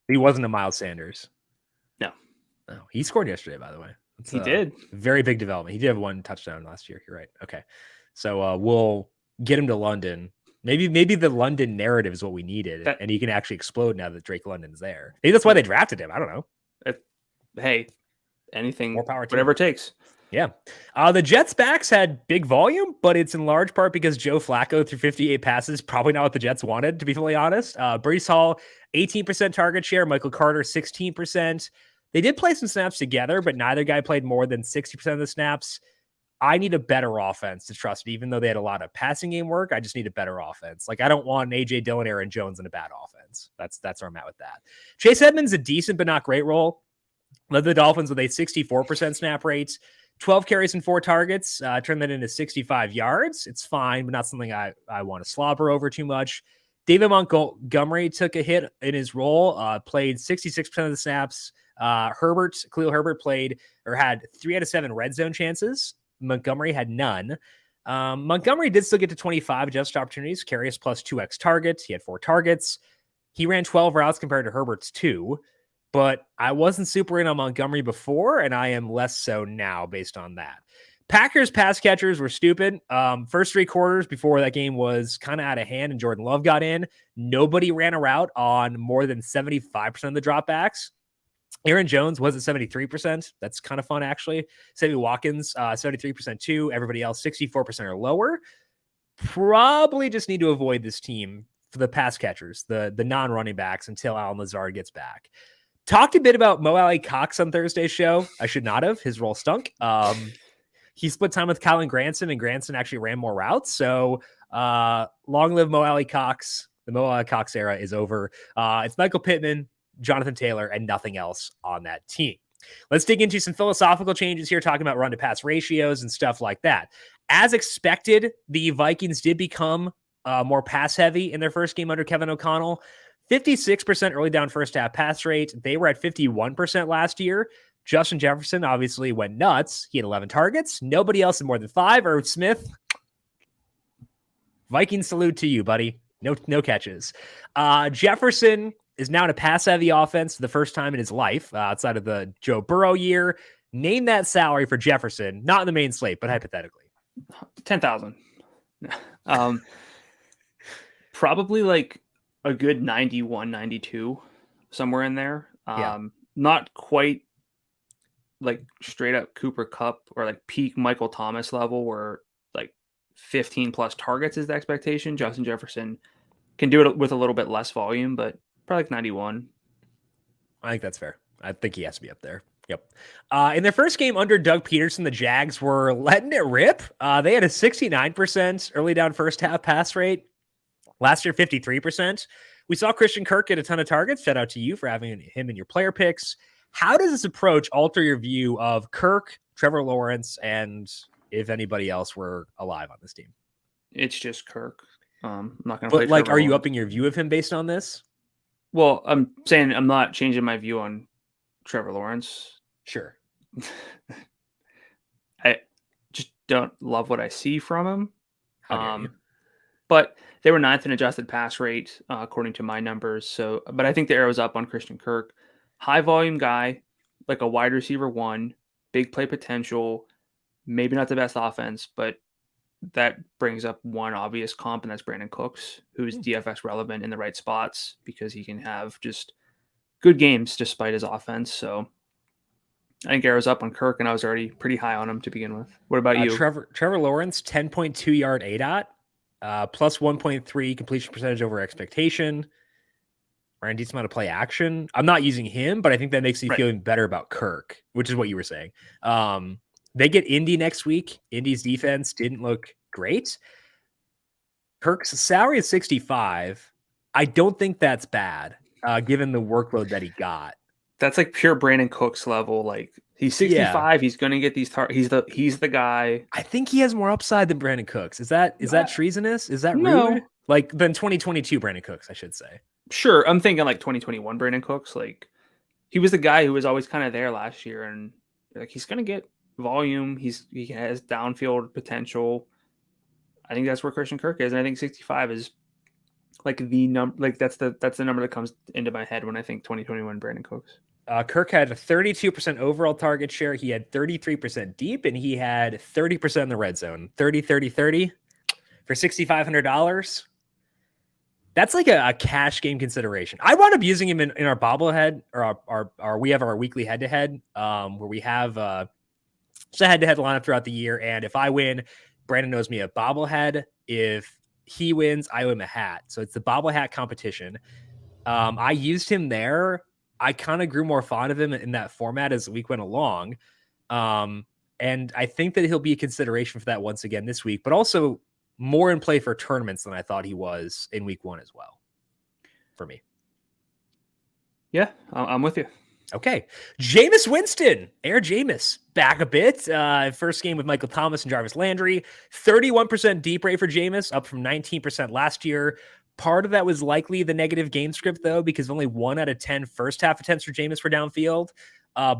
He wasn't a Miles Sanders. No. Oh, he scored yesterday, by the way. He did. Very big development. He did have 1 touchdown last year. You're right. Okay. So we'll get him to London. Maybe the London narrative is what we needed, and he can actually explode now that Drake London's there. Maybe that's why they drafted him. I don't know. Hey, anything, more power to whatever him. It takes. Yeah. The Jets backs had big volume, but it's in large part because Joe Flacco threw 58 passes. Probably not what the Jets wanted, to be fully honest. Breece Hall, 18% target share. Michael Carter, 16%. They did play some snaps together, but neither guy played more than 60% of the snaps. I need a better offense to trust it. Even though they had a lot of passing game work, I just need a better offense. Like, I don't want an AJ Dillon, Aaron Jones in a bad offense. That's where I'm at with that. Chase Edmonds, a decent but not great role. Led the Dolphins with a 64% snap rate, 12 carries and 4 targets. Turned that into 65 yards. It's fine, but not something I want to slobber over too much. David Montgomery took a hit in his role, played 66% of the snaps. Khalil Herbert played or had 3 out of 7 red zone chances. Montgomery had none. Montgomery did still get to 25 adjusted opportunities, carries plus 2x targets. He had 4 targets. He ran 12 routes compared to Herbert's 2. But I wasn't super in on Montgomery before, and I am less so now based on that. Packers pass catchers were stupid. First 3 quarters before that game was kind of out of hand and Jordan Love got in, nobody ran a route on more than 75% of the dropbacks. Aaron Jones was at 73%. That's kind of fun, actually. Sammy Watkins, 73% too. Everybody else, 64% or lower. Probably just need to avoid this team for the pass catchers, the non-running backs, until Allen Lazard gets back. Talked a bit about Mo Alley Cox on Thursday's show. I should not have. His role stunk. He split time with Kylan Granson, and Granson actually ran more routes. So long live Mo Alley Cox. The Mo Alley Cox era is over. It's Michael Pittman, Jonathan Taylor, and nothing else on that team. Let's dig into some philosophical changes here, talking about run-to-pass ratios and stuff like that. As expected, the Vikings did become more pass-heavy in their first game under Kevin O'Connell. 56% early down first half pass rate. They were at 51% last year. Justin Jefferson obviously went nuts. He had 11 targets. Nobody else had more than 5. Irv Smith, Viking salute to you, buddy. No catches. Jefferson is now in a pass-heavy offense for the first time in his life, outside of the Joe Burrow year. Name that salary for Jefferson, not in the main slate, but hypothetically. 10,000. Probably like a good 91, 92, somewhere in there. Not quite like straight up Cooper Kupp or like peak Michael Thomas level where like 15 plus targets is the expectation. Justin Jefferson can do it with a little bit less volume, but probably like 91. I think that's fair. I think he has to be up there. Yep. In their first game under Doug Peterson, the Jags were letting it rip. They had a 69% early down first half pass rate. Last year, 53%. We saw Christian Kirk get a ton of targets. Shout out to you for having him in your player picks. How does this approach alter your view of Kirk, Trevor Lawrence, and if anybody else were alive on this team? It's just Kirk. I'm not going to play. But like, Trevor are you Lawrence. upping your view of him based on this? Well, I'm saying I'm not changing my view on Trevor Lawrence. Sure. I just don't love what I see from him. How dare you? But they were 9th in adjusted pass rate, according to my numbers. So, but I think the arrow's up on Christian Kirk. High volume guy, like a wide receiver 1, big play potential, maybe not the best offense, but that brings up one obvious comp, and that's Brandon Cooks, who's DFS relevant in the right spots because he can have just good games despite his offense. So I think Arrow's up on Kirk, and I was already pretty high on him to begin with. What about you? Trevor Lawrence, 10.2 yard ADOT, plus 1.3 completion percentage over expectation. Ran a decent amount of play action. I'm not using him, but I think that makes me feel better about Kirk, which is what you were saying. They get Indy next week. Indy's defense didn't look great. Kirk's salary is 65. I don't think that's bad, given the workload that he got. That's like pure Brandon Cooks level. Like he's 65. Yeah. He's going to get these he's the guy. I think he has more upside than Brandon Cooks. Is that treasonous? Is that rude? Like than 2022 Brandon Cooks, I should say. Sure. I'm thinking like 2021 Brandon Cooks. Like he was the guy who was always kind of there last year, and like he's going to get volume. He has downfield potential. I think that's where Christian Kirk is, and I think 65 is like the number. Like that's the number that comes into my head when I think 2021 Brandon Cooks. Kirk had a 32% overall target share. He had 33% deep, and he had 30% in the red zone. 30 for $6,500. That's like a cash game consideration. I wound up using him in our bobblehead, or our we have our weekly head-to-head, where we have just a head-to-head lineup throughout the year. And if I win, Brandon knows me a bobblehead. If he wins, I owe him a hat. So it's the bobble hat competition. I used him there. I kind of grew more fond of him in that format as the week went along. And I think that he'll be a consideration for that once again this week, but also more in play for tournaments than I thought he was in week one as well, for me. Yeah, I'm with you. Okay. Jameis Winston, Air Jameis, back a bit. First game with Michael Thomas and Jarvis Landry. 31% deep rate for Jameis, up from 19% last year. Part of that was likely the negative game script, though, because only 1 out of 10 first half attempts for Jameis were downfield.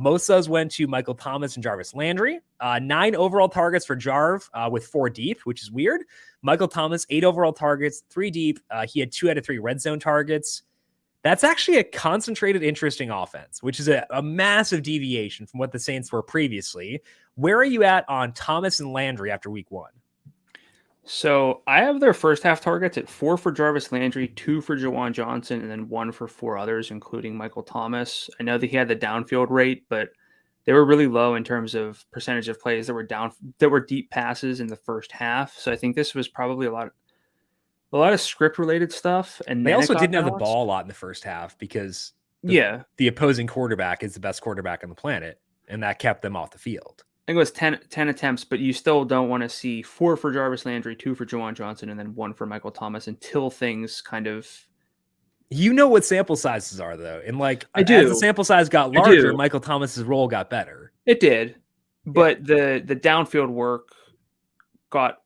Most of those went to Michael Thomas and Jarvis Landry. 9 overall targets for Jarv with 4 deep, which is weird. Michael Thomas, 8 overall targets, 3 deep. He had 2 out of 3 red zone targets. That's actually a concentrated, interesting offense, which is a massive deviation from what the Saints were previously. Where are you at on Thomas and Landry after week 1? So I have their first half targets at 4 for Jarvis Landry, 2 for Juwan Johnson, and then 1 for 4 others, including Michael Thomas. I know that he had the downfield rate, but they were really low in terms of percentage of plays that were deep passes in the first half. So I think this was probably a lot of script related stuff. And they also didn't have the ball a lot in the first half because the opposing quarterback is the best quarterback on the planet, and that kept them off the field. I think it was 10 attempts, but you still don't want to see 4 for Jarvis Landry, 2 for Juwan Johnson, and then 1 for Michael Thomas until things kind of... You know what sample sizes are, though. And like, I do. As the sample size got larger, Michael Thomas's role got better. It did. But the downfield work got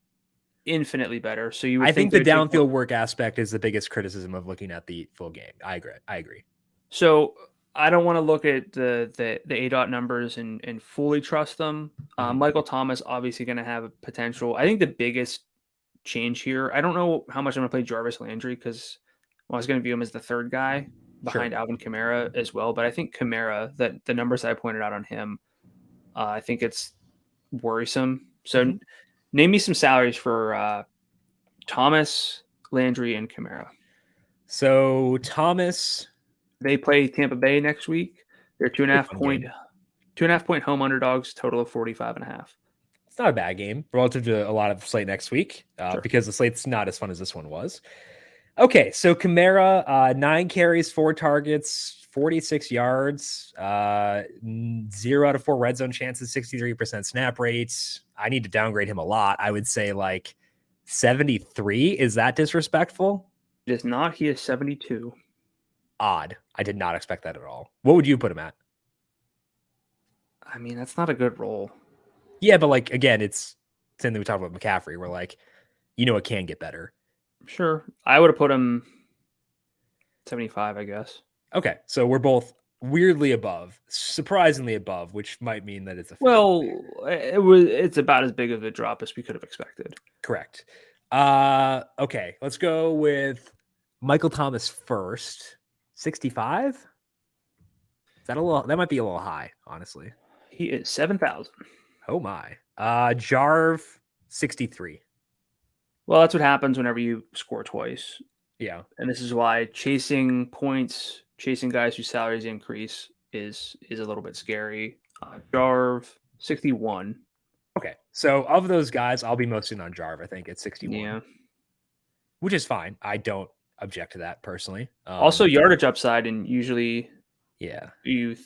infinitely better. So you would I think the downfield work aspect is the biggest criticism of looking at the full game. I agree. So I don't want to look at the ADOT numbers and fully trust them. Michael Thomas obviously going to have a potential. I think the biggest change here, I don't know how much I'm going to play Jarvis Landry because I was going to view him as the third guy behind Alvin Kamara as well. But I think Kamara, that the numbers I pointed out on him, I think it's worrisome. So name me some salaries for Thomas, Landry, and Kamara. So Thomas... They play Tampa Bay next week. They're 2.5 point home underdogs, total of 45.5. It's not a bad game relative to a lot of the slate next week because the slate's not as fun as this one was. Okay, so Kamara, 9 carries, 4 targets, 46 yards, 0 out of 4 red zone chances, 63% snap rates. I need to downgrade him a lot. I would say like 73. Is that disrespectful? It is not. He is 72. Odd. I did not expect that at all. What would you put him at? I mean, that's not a good role. Yeah, but like, again, it's something we talked about McCaffrey. We're like, it can get better. Sure. I would have put him 75, I guess. Okay. So we're both weirdly above, surprisingly above, which might mean that it's a it's about as big of a drop as we could have expected. Correct. Okay. Let's go with Michael Thomas first. 65? Is that that might be a little high, honestly. He is 7,000. Oh my. Jarv 63. Well, that's what happens whenever you score twice. Yeah. And this is why chasing points, chasing guys whose salaries increase is a little bit scary. Jarv, 61. Okay. So of those guys, I'll be most in on Jarv, I think, at 61. Yeah. Which is fine. I don't object to that personally. Also, yardage upside, and usually you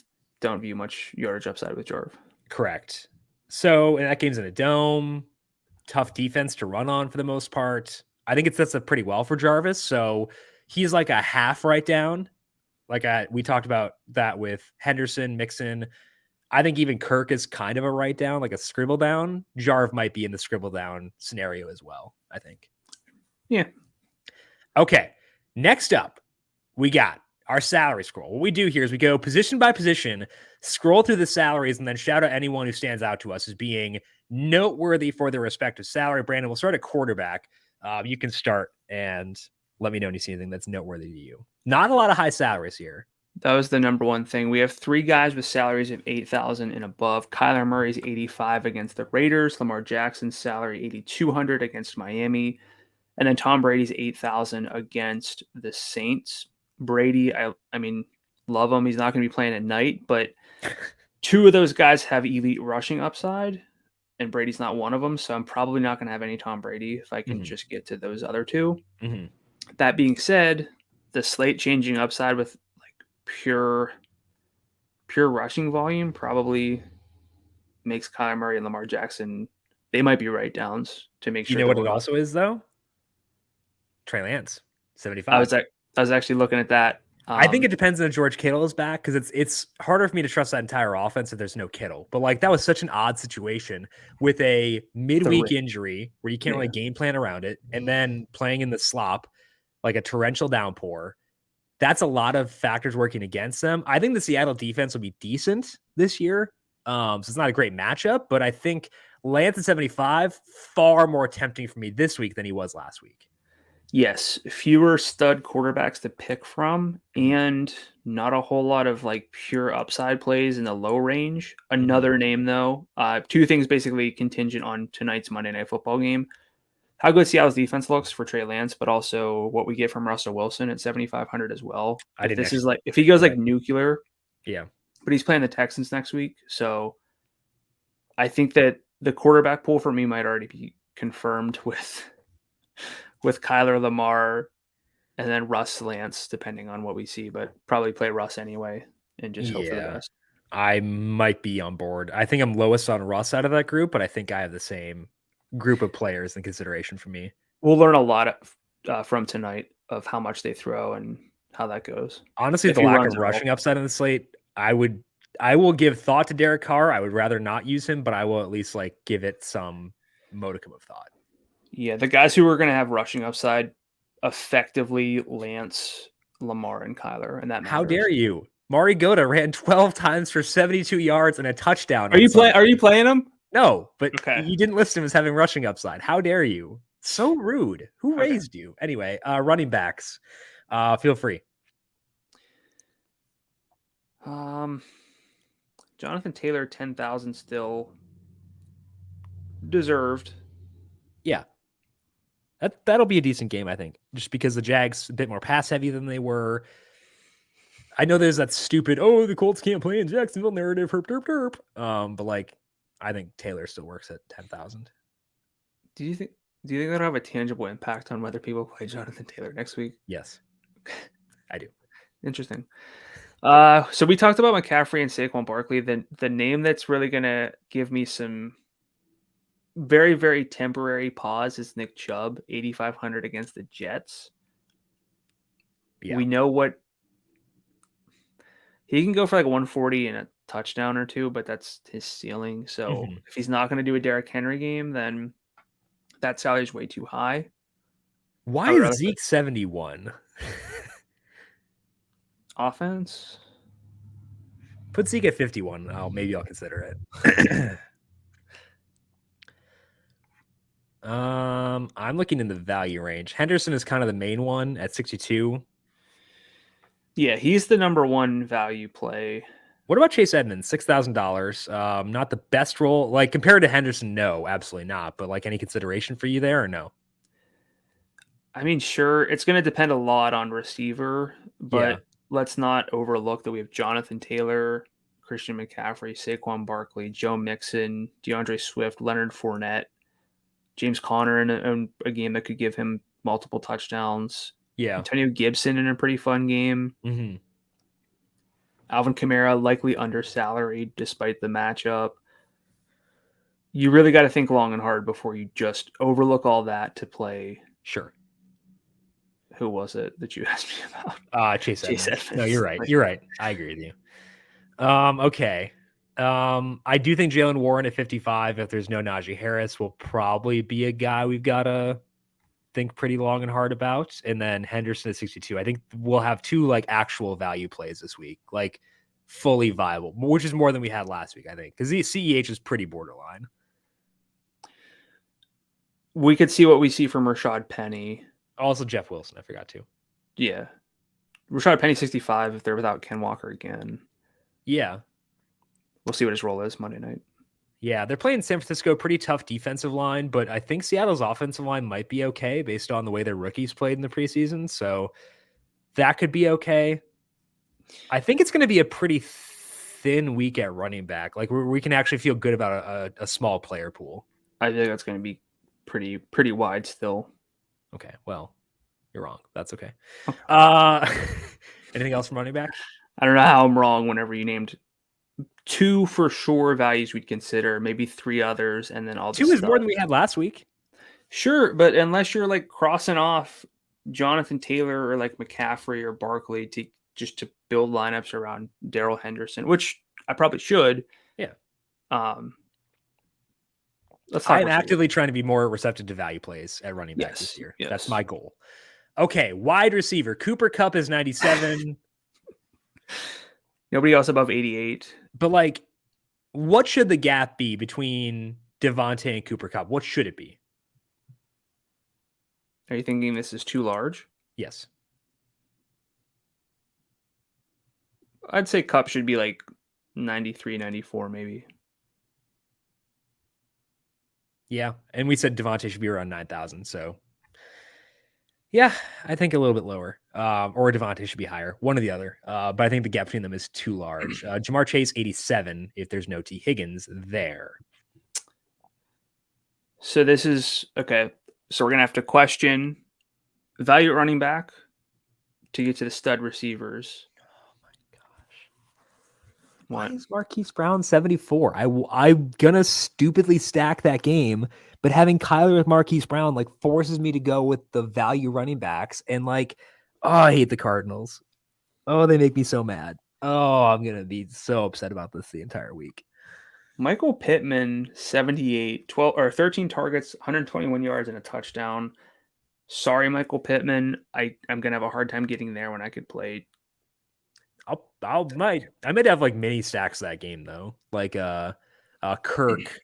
don't view much yardage upside with Jarv. Correct. So, and that game's in a dome, tough defense to run on for the most part. I think it sets up pretty well for Jarvis. So he's like a half write down. Like we talked about that with Henderson, Mixon. I think even Kirk is kind of a write down, like a scribble down. Jarv might be in the scribble down scenario as well, I think. Yeah. Okay. Next up, we got our salary scroll. What we do here is we go position by position, scroll through the salaries, and then shout out anyone who stands out to us as being noteworthy for their respective salary. Brandon, we'll start at quarterback. You can start and let me know when you see anything that's noteworthy to you. Not a lot of high salaries here. That was the number one thing. We have 3 guys with salaries of $8,000 and above. Kyler Murray's 85 against the Raiders. Lamar Jackson's salary 8,200 against Miami. And then Tom Brady's 8,000 against the Saints. Brady, I mean, love him. He's not going to be playing at night, but 2 of those guys have elite rushing upside, and Brady's not one of them. So I'm probably not going to have any Tom Brady if I can just get to those other 2. Mm-hmm. That being said, the slate changing upside with like pure rushing volume probably makes Kyler Murray and Lamar Jackson, they might be write downs to make sure. You know what it also is though? Trey Lance, 75. I was actually looking at that. I think it depends on if George Kittle is back because it's harder for me to trust that entire offense if there's no Kittle. But like that was such an odd situation with a midweek injury where you can't really game plan around it, and then playing in the slop like a torrential downpour. That's a lot of factors working against them. I think the Seattle defense will be decent this year. So it's not a great matchup, but I think Lance at 75 far more tempting for me this week than he was last week. Yes, fewer stud quarterbacks to pick from and not a whole lot of like pure upside plays in the low range. Another name though, 2 things basically contingent on tonight's Monday Night Football game. How good Seattle's defense looks for Trey Lance, but also what we get from Russell Wilson at 7,500 as well. If he goes like nuclear, but he's playing the Texans next week. So I think that the quarterback pool for me might already be confirmed with Kyler, Lamar, and then Russ, Lance, depending on what we see, but probably play Russ anyway and just hope for the best. I might be on board. I think I'm lowest on Russ out of that group, but I think I have the same group of players in consideration for me. We'll learn a lot from tonight of how much they throw and how that goes. Honestly, the lack of rushing upside on the slate, I will give thought to Derek Carr. I would rather not use him, but I will at least like give it some modicum of thought. Yeah, the guys who are going to have rushing upside, effectively Lance, Lamar, and Kyler, and that matters. How dare you? Mariota ran 12 times for 72 yards and a touchdown. Are you playing him? No, but you didn't list him as having rushing upside. How dare you? So rude. Who raised you? Anyway, running backs. Feel free. Jonathan Taylor, 10,000 still deserved. Yeah. That'll be a decent game, I think, just because the Jags a bit more pass heavy than they were. I know there's that stupid, the Colts can't play in Jacksonville narrative, herp, derp, derp. But like, I think Taylor still works at 10,000. Do you think that'll have a tangible impact on whether people play Jonathan Taylor next week? Yes, I do. Interesting. So we talked about McCaffrey and Saquon Barkley. The name that's really going to give me some very, very temporary pause is Nick Chubb, 8,500 against the Jets. Yeah. We know what he can go for, like 140 and a touchdown or 2, but that's his ceiling. So if he's not going to do a Derrick Henry game, then that salary is way too high. Why is Zeke 71? Offense? Put Zeke at 51. Maybe I'll consider it. I'm looking in the value range. Henderson is kind of the main one at 62. Yeah, he's the number one value play. What about Chase Edmonds? $6,000. Not the best role. Like compared to Henderson, no, absolutely not. But like any consideration for you there or no? I mean, sure, it's going to depend a lot on receiver, Yeah. but let's not overlook that we have Jonathan Taylor, Christian McCaffrey, Saquon Barkley, Joe Mixon, DeAndre Swift, Leonard Fournette, James Conner in a game that could give him multiple touchdowns. Yeah. Antonio Gibson in a pretty fun game. Mm-hmm. Alvin Kamara likely under salaried despite the matchup. You really got to think long and hard before you just overlook all that to play. Sure. Who was it that you asked me about? Chase Edmonds. Edmonds. No, you're right. You're right. I agree with you. Okay. I do think Jalen Warren at 55, if there's no Najee Harris, will probably be a guy we've got to think pretty long and hard about. And then Henderson at 62. I think we'll have two like actual value plays this week, like fully viable, which is more than we had last week, I think, because the CEH is pretty borderline. We could see what we see from Rashad Penny. Also, Jeff Wilson, I forgot to. Yeah. Rashad Penny 65 if they're without Ken Walker again. Yeah. We'll see what his role is Monday night. Yeah, they're playing San Francisco, pretty tough defensive line, but I think Seattle's offensive line might be okay based on the way their rookies played in the preseason. So that could be okay. I think it's going to be a pretty thin week at running back. Like we can actually feel good about a small player pool. I think that's going to be pretty wide still. Okay, well, you're wrong. That's okay. Okay. Anything else from running back? I don't know how I'm wrong whenever you named two for sure values we'd consider, maybe three others, and then all two is more than we had last week. Sure, but unless you're like crossing off Jonathan Taylor or like McCaffrey or Barkley to build lineups around Darrell Henderson, which I probably should. Yeah. I'm actively trying to be more receptive to value plays at running back this year. Yes. That's my goal. Okay, wide receiver. Cooper Kupp is 97. Nobody else above 88. But like, what should the gap be between Devontae and Cooper Kupp? What should it be? Are you thinking this is too large? Yes. I'd say Kupp should be like 93, 94 maybe. Yeah, and we said Devontae should be around 9,000, so yeah, I think a little bit lower. Or Devontae should be higher, one or the other. But I think the gap between them is too large. Jamar Chase, 87, if there's no T. Higgins there. So this is, okay, so we're going to have to question value at running back to get to the stud receivers. Oh my gosh. What? Why is Marquise Brown 74? I'm going to stupidly stack that game, but having Kyler with Marquise Brown like forces me to go with the value running backs. And like, oh, I hate the Cardinals. Oh, they make me so mad. Oh, I'm going to be so upset about this the entire week. Michael Pittman, 78, 13 targets, 121 yards, and a touchdown. Sorry, Michael Pittman. I'm going to have a hard time getting there when I could play. I might have like mini stacks that game though. Like Kirk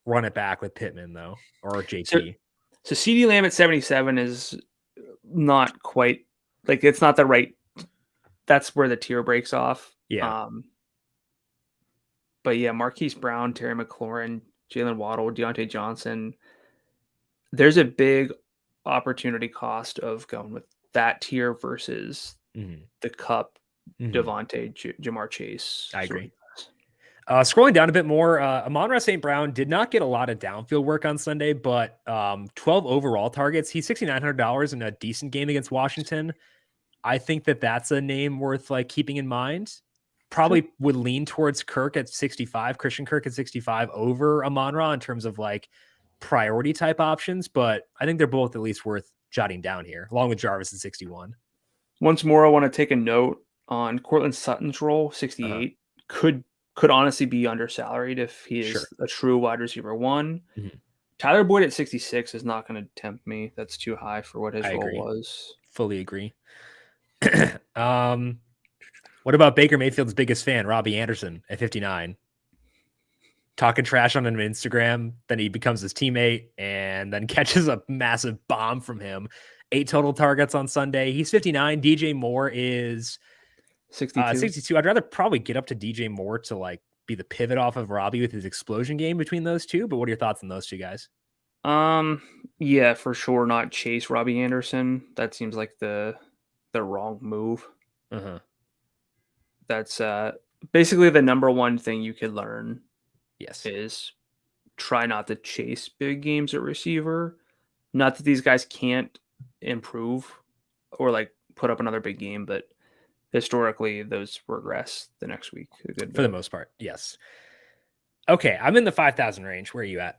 run it back with Pittman though, or JT. So CeeDee Lamb at 77 is not quite like, it's not the right, that's where the tier breaks off. Yeah. But yeah, Marquise Brown, Terry McLaurin, Jalen Waddle, Deontay Johnson. There's a big opportunity cost of going with that tier versus the Kupp, Devontae, Jamar Chase. I agree. Scrolling down a bit more, Amon-Ra St. Brown did not get a lot of downfield work on Sunday, but 12 overall targets. He's $6,900 in a decent game against Washington. I think that's a name worth like keeping in mind. Probably would lean towards Kirk at 65, Christian Kirk at 65 over Amon-Ra in terms of like priority type options, but I think they're both at least worth jotting down here, along with Jarvis at 61. Once more, I want to take a note on Cortland Sutton's role, 68. Could honestly be undersalaried if he is a true wide receiver one. Tyler Boyd at 66 is not going to tempt me. That's too high for what his role was. Fully agree. What about Baker Mayfield's biggest fan, Robbie Anderson at 59? Talking trash on him on Instagram, then he becomes his teammate and then catches a massive bomb from him. 8 total targets on Sunday. He's 59. DJ Moore is 62. I'd rather probably get up to DJ Moore to like be the pivot off of Robbie with his explosion game between those two. But what are your thoughts on those two guys? Yeah, for sure. Not chase Robbie Anderson. That seems like the wrong move. Uh-huh. That's basically the number one thing you could learn Yes. is try not to chase big games at receiver. Not that these guys can't improve or like put up another big game, but historically those regress the next week a good bit. For the most part, yes. Okay, I'm in the 5,000 range. Where are you at?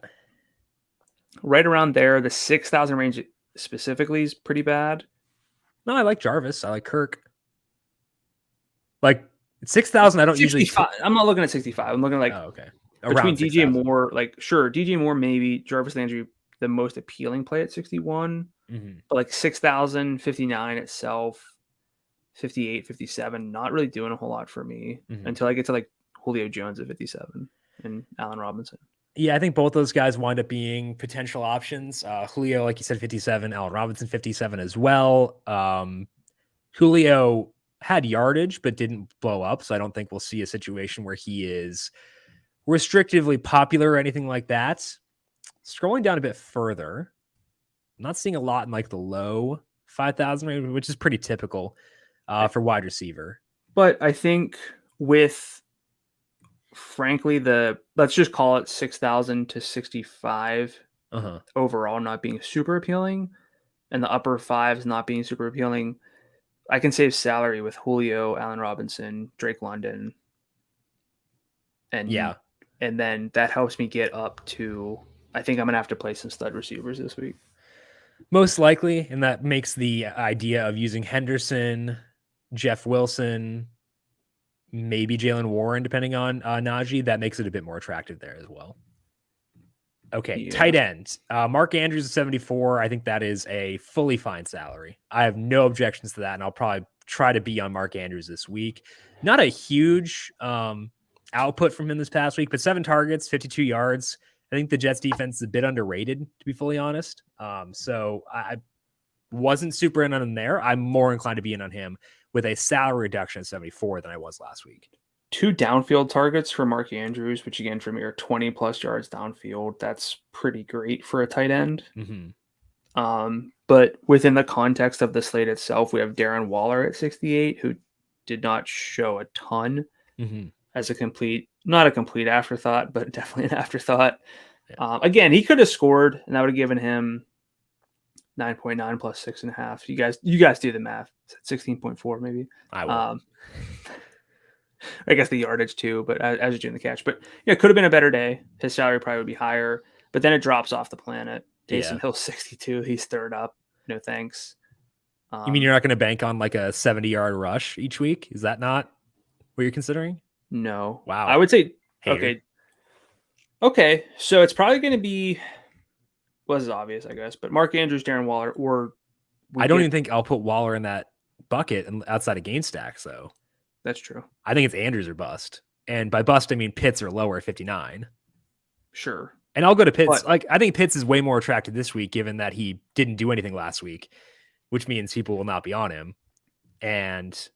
Right around there, the 6,000 range specifically is pretty bad. No, I like Jarvis. I like Kirk. Like 6,000, I don't usually. I'm not looking at 65. I'm looking at like okay. Between Around DJ 6,000. Moore, like sure, DJ Moore maybe, Jarvis Landry the most appealing play at 61, but like 6,000, 59 itself, 58, 57, not really doing a whole lot for me until I get to like Julio Jones at 57 and Allen Robinson. Yeah, I think both those guys wind up being potential options. Julio, like you said, 57, Allen Robinson, 57 as well. Julio had yardage, but didn't blow up. So I don't think we'll see a situation where he is restrictively popular or anything like that. Scrolling down a bit further, I'm not seeing a lot in like the low 5,000 range, which is pretty typical for wide receiver. But I think with, frankly, let's just call it 6,000 to 65 overall not being super appealing and the upper fives not being super appealing, I can save salary with Julio, Allen Robinson, Drake London. And and then that helps me get up to, I think I'm going to have to play some stud receivers this week. Most likely, and that makes the idea of using Henderson, Jeff Wilson, maybe Jalen Warren, depending on Naji, that makes it a bit more attractive there as well. Okay, tight end. Mark Andrews at 74. I think that is a fully fine salary. I have no objections to that, and I'll probably try to be on Mark Andrews this week. Not a huge output from him this past week, but 7 targets, 52 yards. I think the Jets defense is a bit underrated, to be fully honest. So I wasn't super in on him there. I'm more inclined to be in on him with a salary reduction at 74 than I was last week. 2 downfield targets for Mark Andrews, which again for me are 20 plus yards downfield. That's pretty great for a tight end. But within the context of the slate itself, we have Darren Waller at 68, who did not show a ton as not a complete afterthought, but definitely an afterthought. Yeah. Again, he could have scored, and that would have given him 9.9 plus 6.5. You guys do the math. It's at 16.4 maybe. I will. I guess the yardage too, but as you're doing the catch. But yeah, it could have been a better day. His salary probably would be higher, but then it drops off the planet. Taysom Hill 62. He's third up. No thanks. You mean you're not going to bank on like a 70-yard rush each week? Is that not what you're considering? No. Wow. I would say Okay. So it's probably going to be, this is obvious, I guess, but Mark Andrews, Darren Waller, or I don't even think I'll put Waller in that bucket outside of game stacks, though. That's true. I think it's Andrews or bust. And by bust, I mean Pitts or lower at 59. Sure. And I'll go to Pitts. I think Pitts is way more attractive this week, given that he didn't do anything last week, which means people will not be on him. And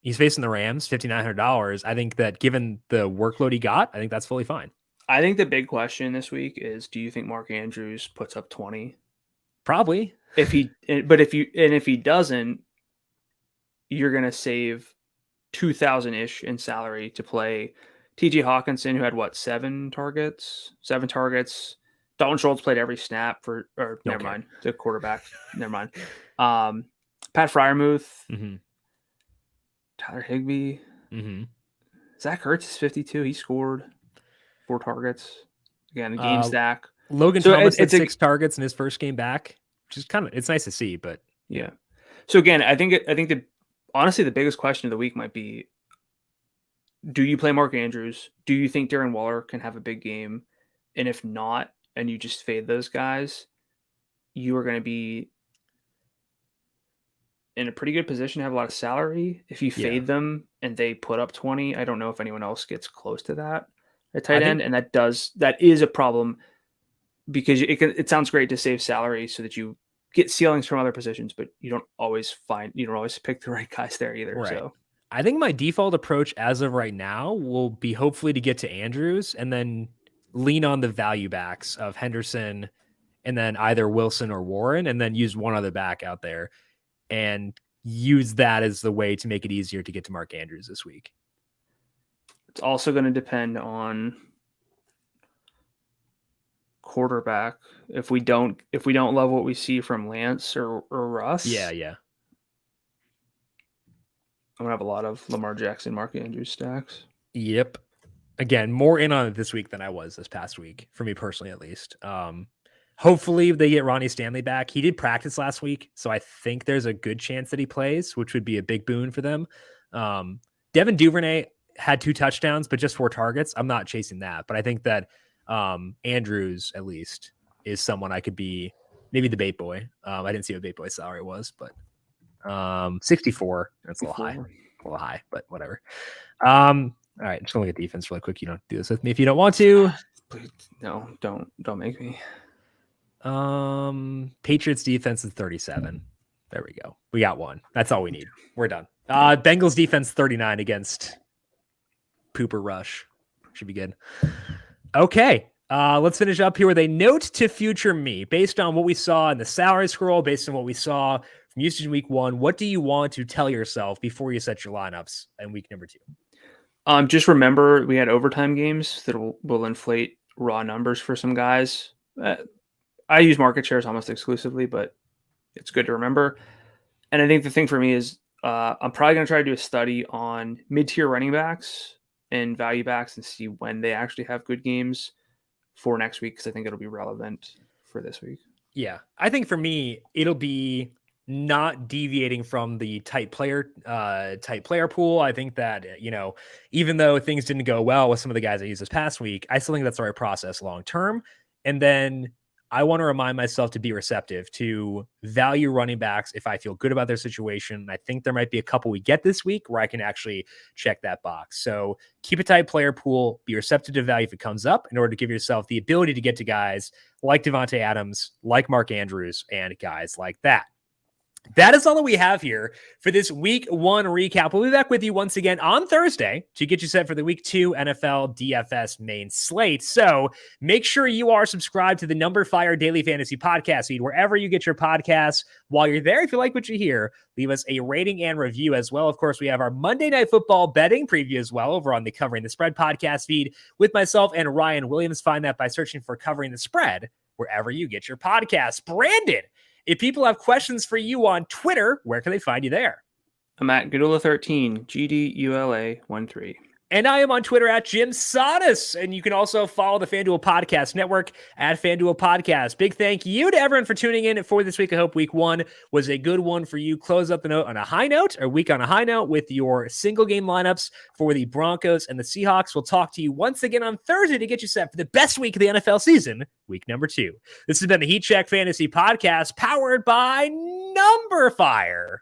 he's facing the Rams, $5,900. I think that given the workload he got, I think that's fully fine. I think the big question this week is, do you think Mark Andrews puts up 20? Probably. If he doesn't, you're going to save 2,000-ish in salary to play TJ Hawkinson, who had 7 targets. Dalton Schultz played every snap never mind, the quarterback. Never mind. Pat Freiermuth, Tyler Higbee, Zach Ertz is 52. He scored 4 targets. Again, a game stack. Logan Thomas had 6 targets in his first game back, which is it's nice to see, but yeah. So again, I think honestly, the biggest question of the week might be, do you play Mark Andrews? Do you think Darren Waller can have a big game? And if not, and you just fade those guys, you are going to be in a pretty good position to have a lot of salary. If you fade them and they put up 20, I don't know if anyone else gets close to that at tight end. And that is a problem, because it sounds great to save salary so that you get ceilings from other positions, but you don't always pick the right guys there either. Right. So I think my default approach as of right now will be hopefully to get to Andrews and then lean on the value backs of Henderson and then either Wilson or Warren, and then use one other back out there and use that as the way to make it easier to get to Mark Andrews this week. It's also going to depend on quarterback. If we don't love what we see from Lance or Russ, Yeah. I'm gonna have a lot of Lamar Jackson, Mark Andrews stacks. Yep. Again, more in on it this week than I was this past week, for me personally, at least. Hopefully they get Ronnie Stanley back. He did practice last week, so I think there's a good chance that he plays, which would be a big boon for them. Devin Duvernay had 2 touchdowns, but just 4 targets. I'm not chasing that, but I think that Andrews, at least, is someone I could be, maybe the bait boy. I didn't see what bait boy's salary was, but 64. That's a little high, but whatever. All right, just gonna look at defense really quick. You don't do this with me if you don't want to. Please, no, don't make me. Patriots defense is 37. There we go. We got one. That's all we need. We're done. Bengals defense 39 against Pooper Rush. Should be good. Okay. Let's finish up here with a note to future me. Based on what we saw in the salary scroll, based on what we saw from usage in week 1, what do you want to tell yourself before you set your lineups in week number 2? Just remember we had overtime games that will inflate raw numbers for some guys. I use market shares almost exclusively, but it's good to remember. And I think the thing for me is I'm probably going to try to do a study on mid-tier running backs and value backs and see when they actually have good games for next week, because I think it'll be relevant for this week. Yeah, I think for me, it'll be not deviating from the tight player pool. I think that, even though things didn't go well with some of the guys I used this past week, I still think that's the right process long term. And then I want to remind myself to be receptive to value running backs if I feel good about their situation. I think there might be a couple we get this week where I can actually check that box. So keep a tight player pool, be receptive to value if it comes up, in order to give yourself the ability to get to guys like Devontae Adams, like Mark Andrews, and guys like that. That is all that we have here for this week 1 recap. We'll be back with you once again on Thursday to get you set for the week 2 NFL DFS main slate. So make sure you are subscribed to the numberFire Daily Fantasy Podcast feed wherever you get your podcasts. While you're there, if you like what you hear, leave us a rating and review as well. Of course, we have our Monday Night Football betting preview as well over on the Covering the Spread podcast feed with myself and Ryan Williams. Find that by searching for Covering the Spread wherever you get your podcasts. Brandon, if people have questions for you on Twitter, where can they find you there? I'm at Gudula13, GDULA13. And I am on Twitter at Jim Sonis. And you can also follow the FanDuel Podcast Network at FanDuel Podcast. Big thank you to everyone for tuning in for this week. I hope week 1 was a good one for you. Close up the note on a high note, or week on a high note, with your single game lineups for the Broncos and the Seahawks. We'll talk to you once again on Thursday to get you set for the best week of the NFL season, week number 2. This has been the Heat Check Fantasy Podcast, powered by numberFire.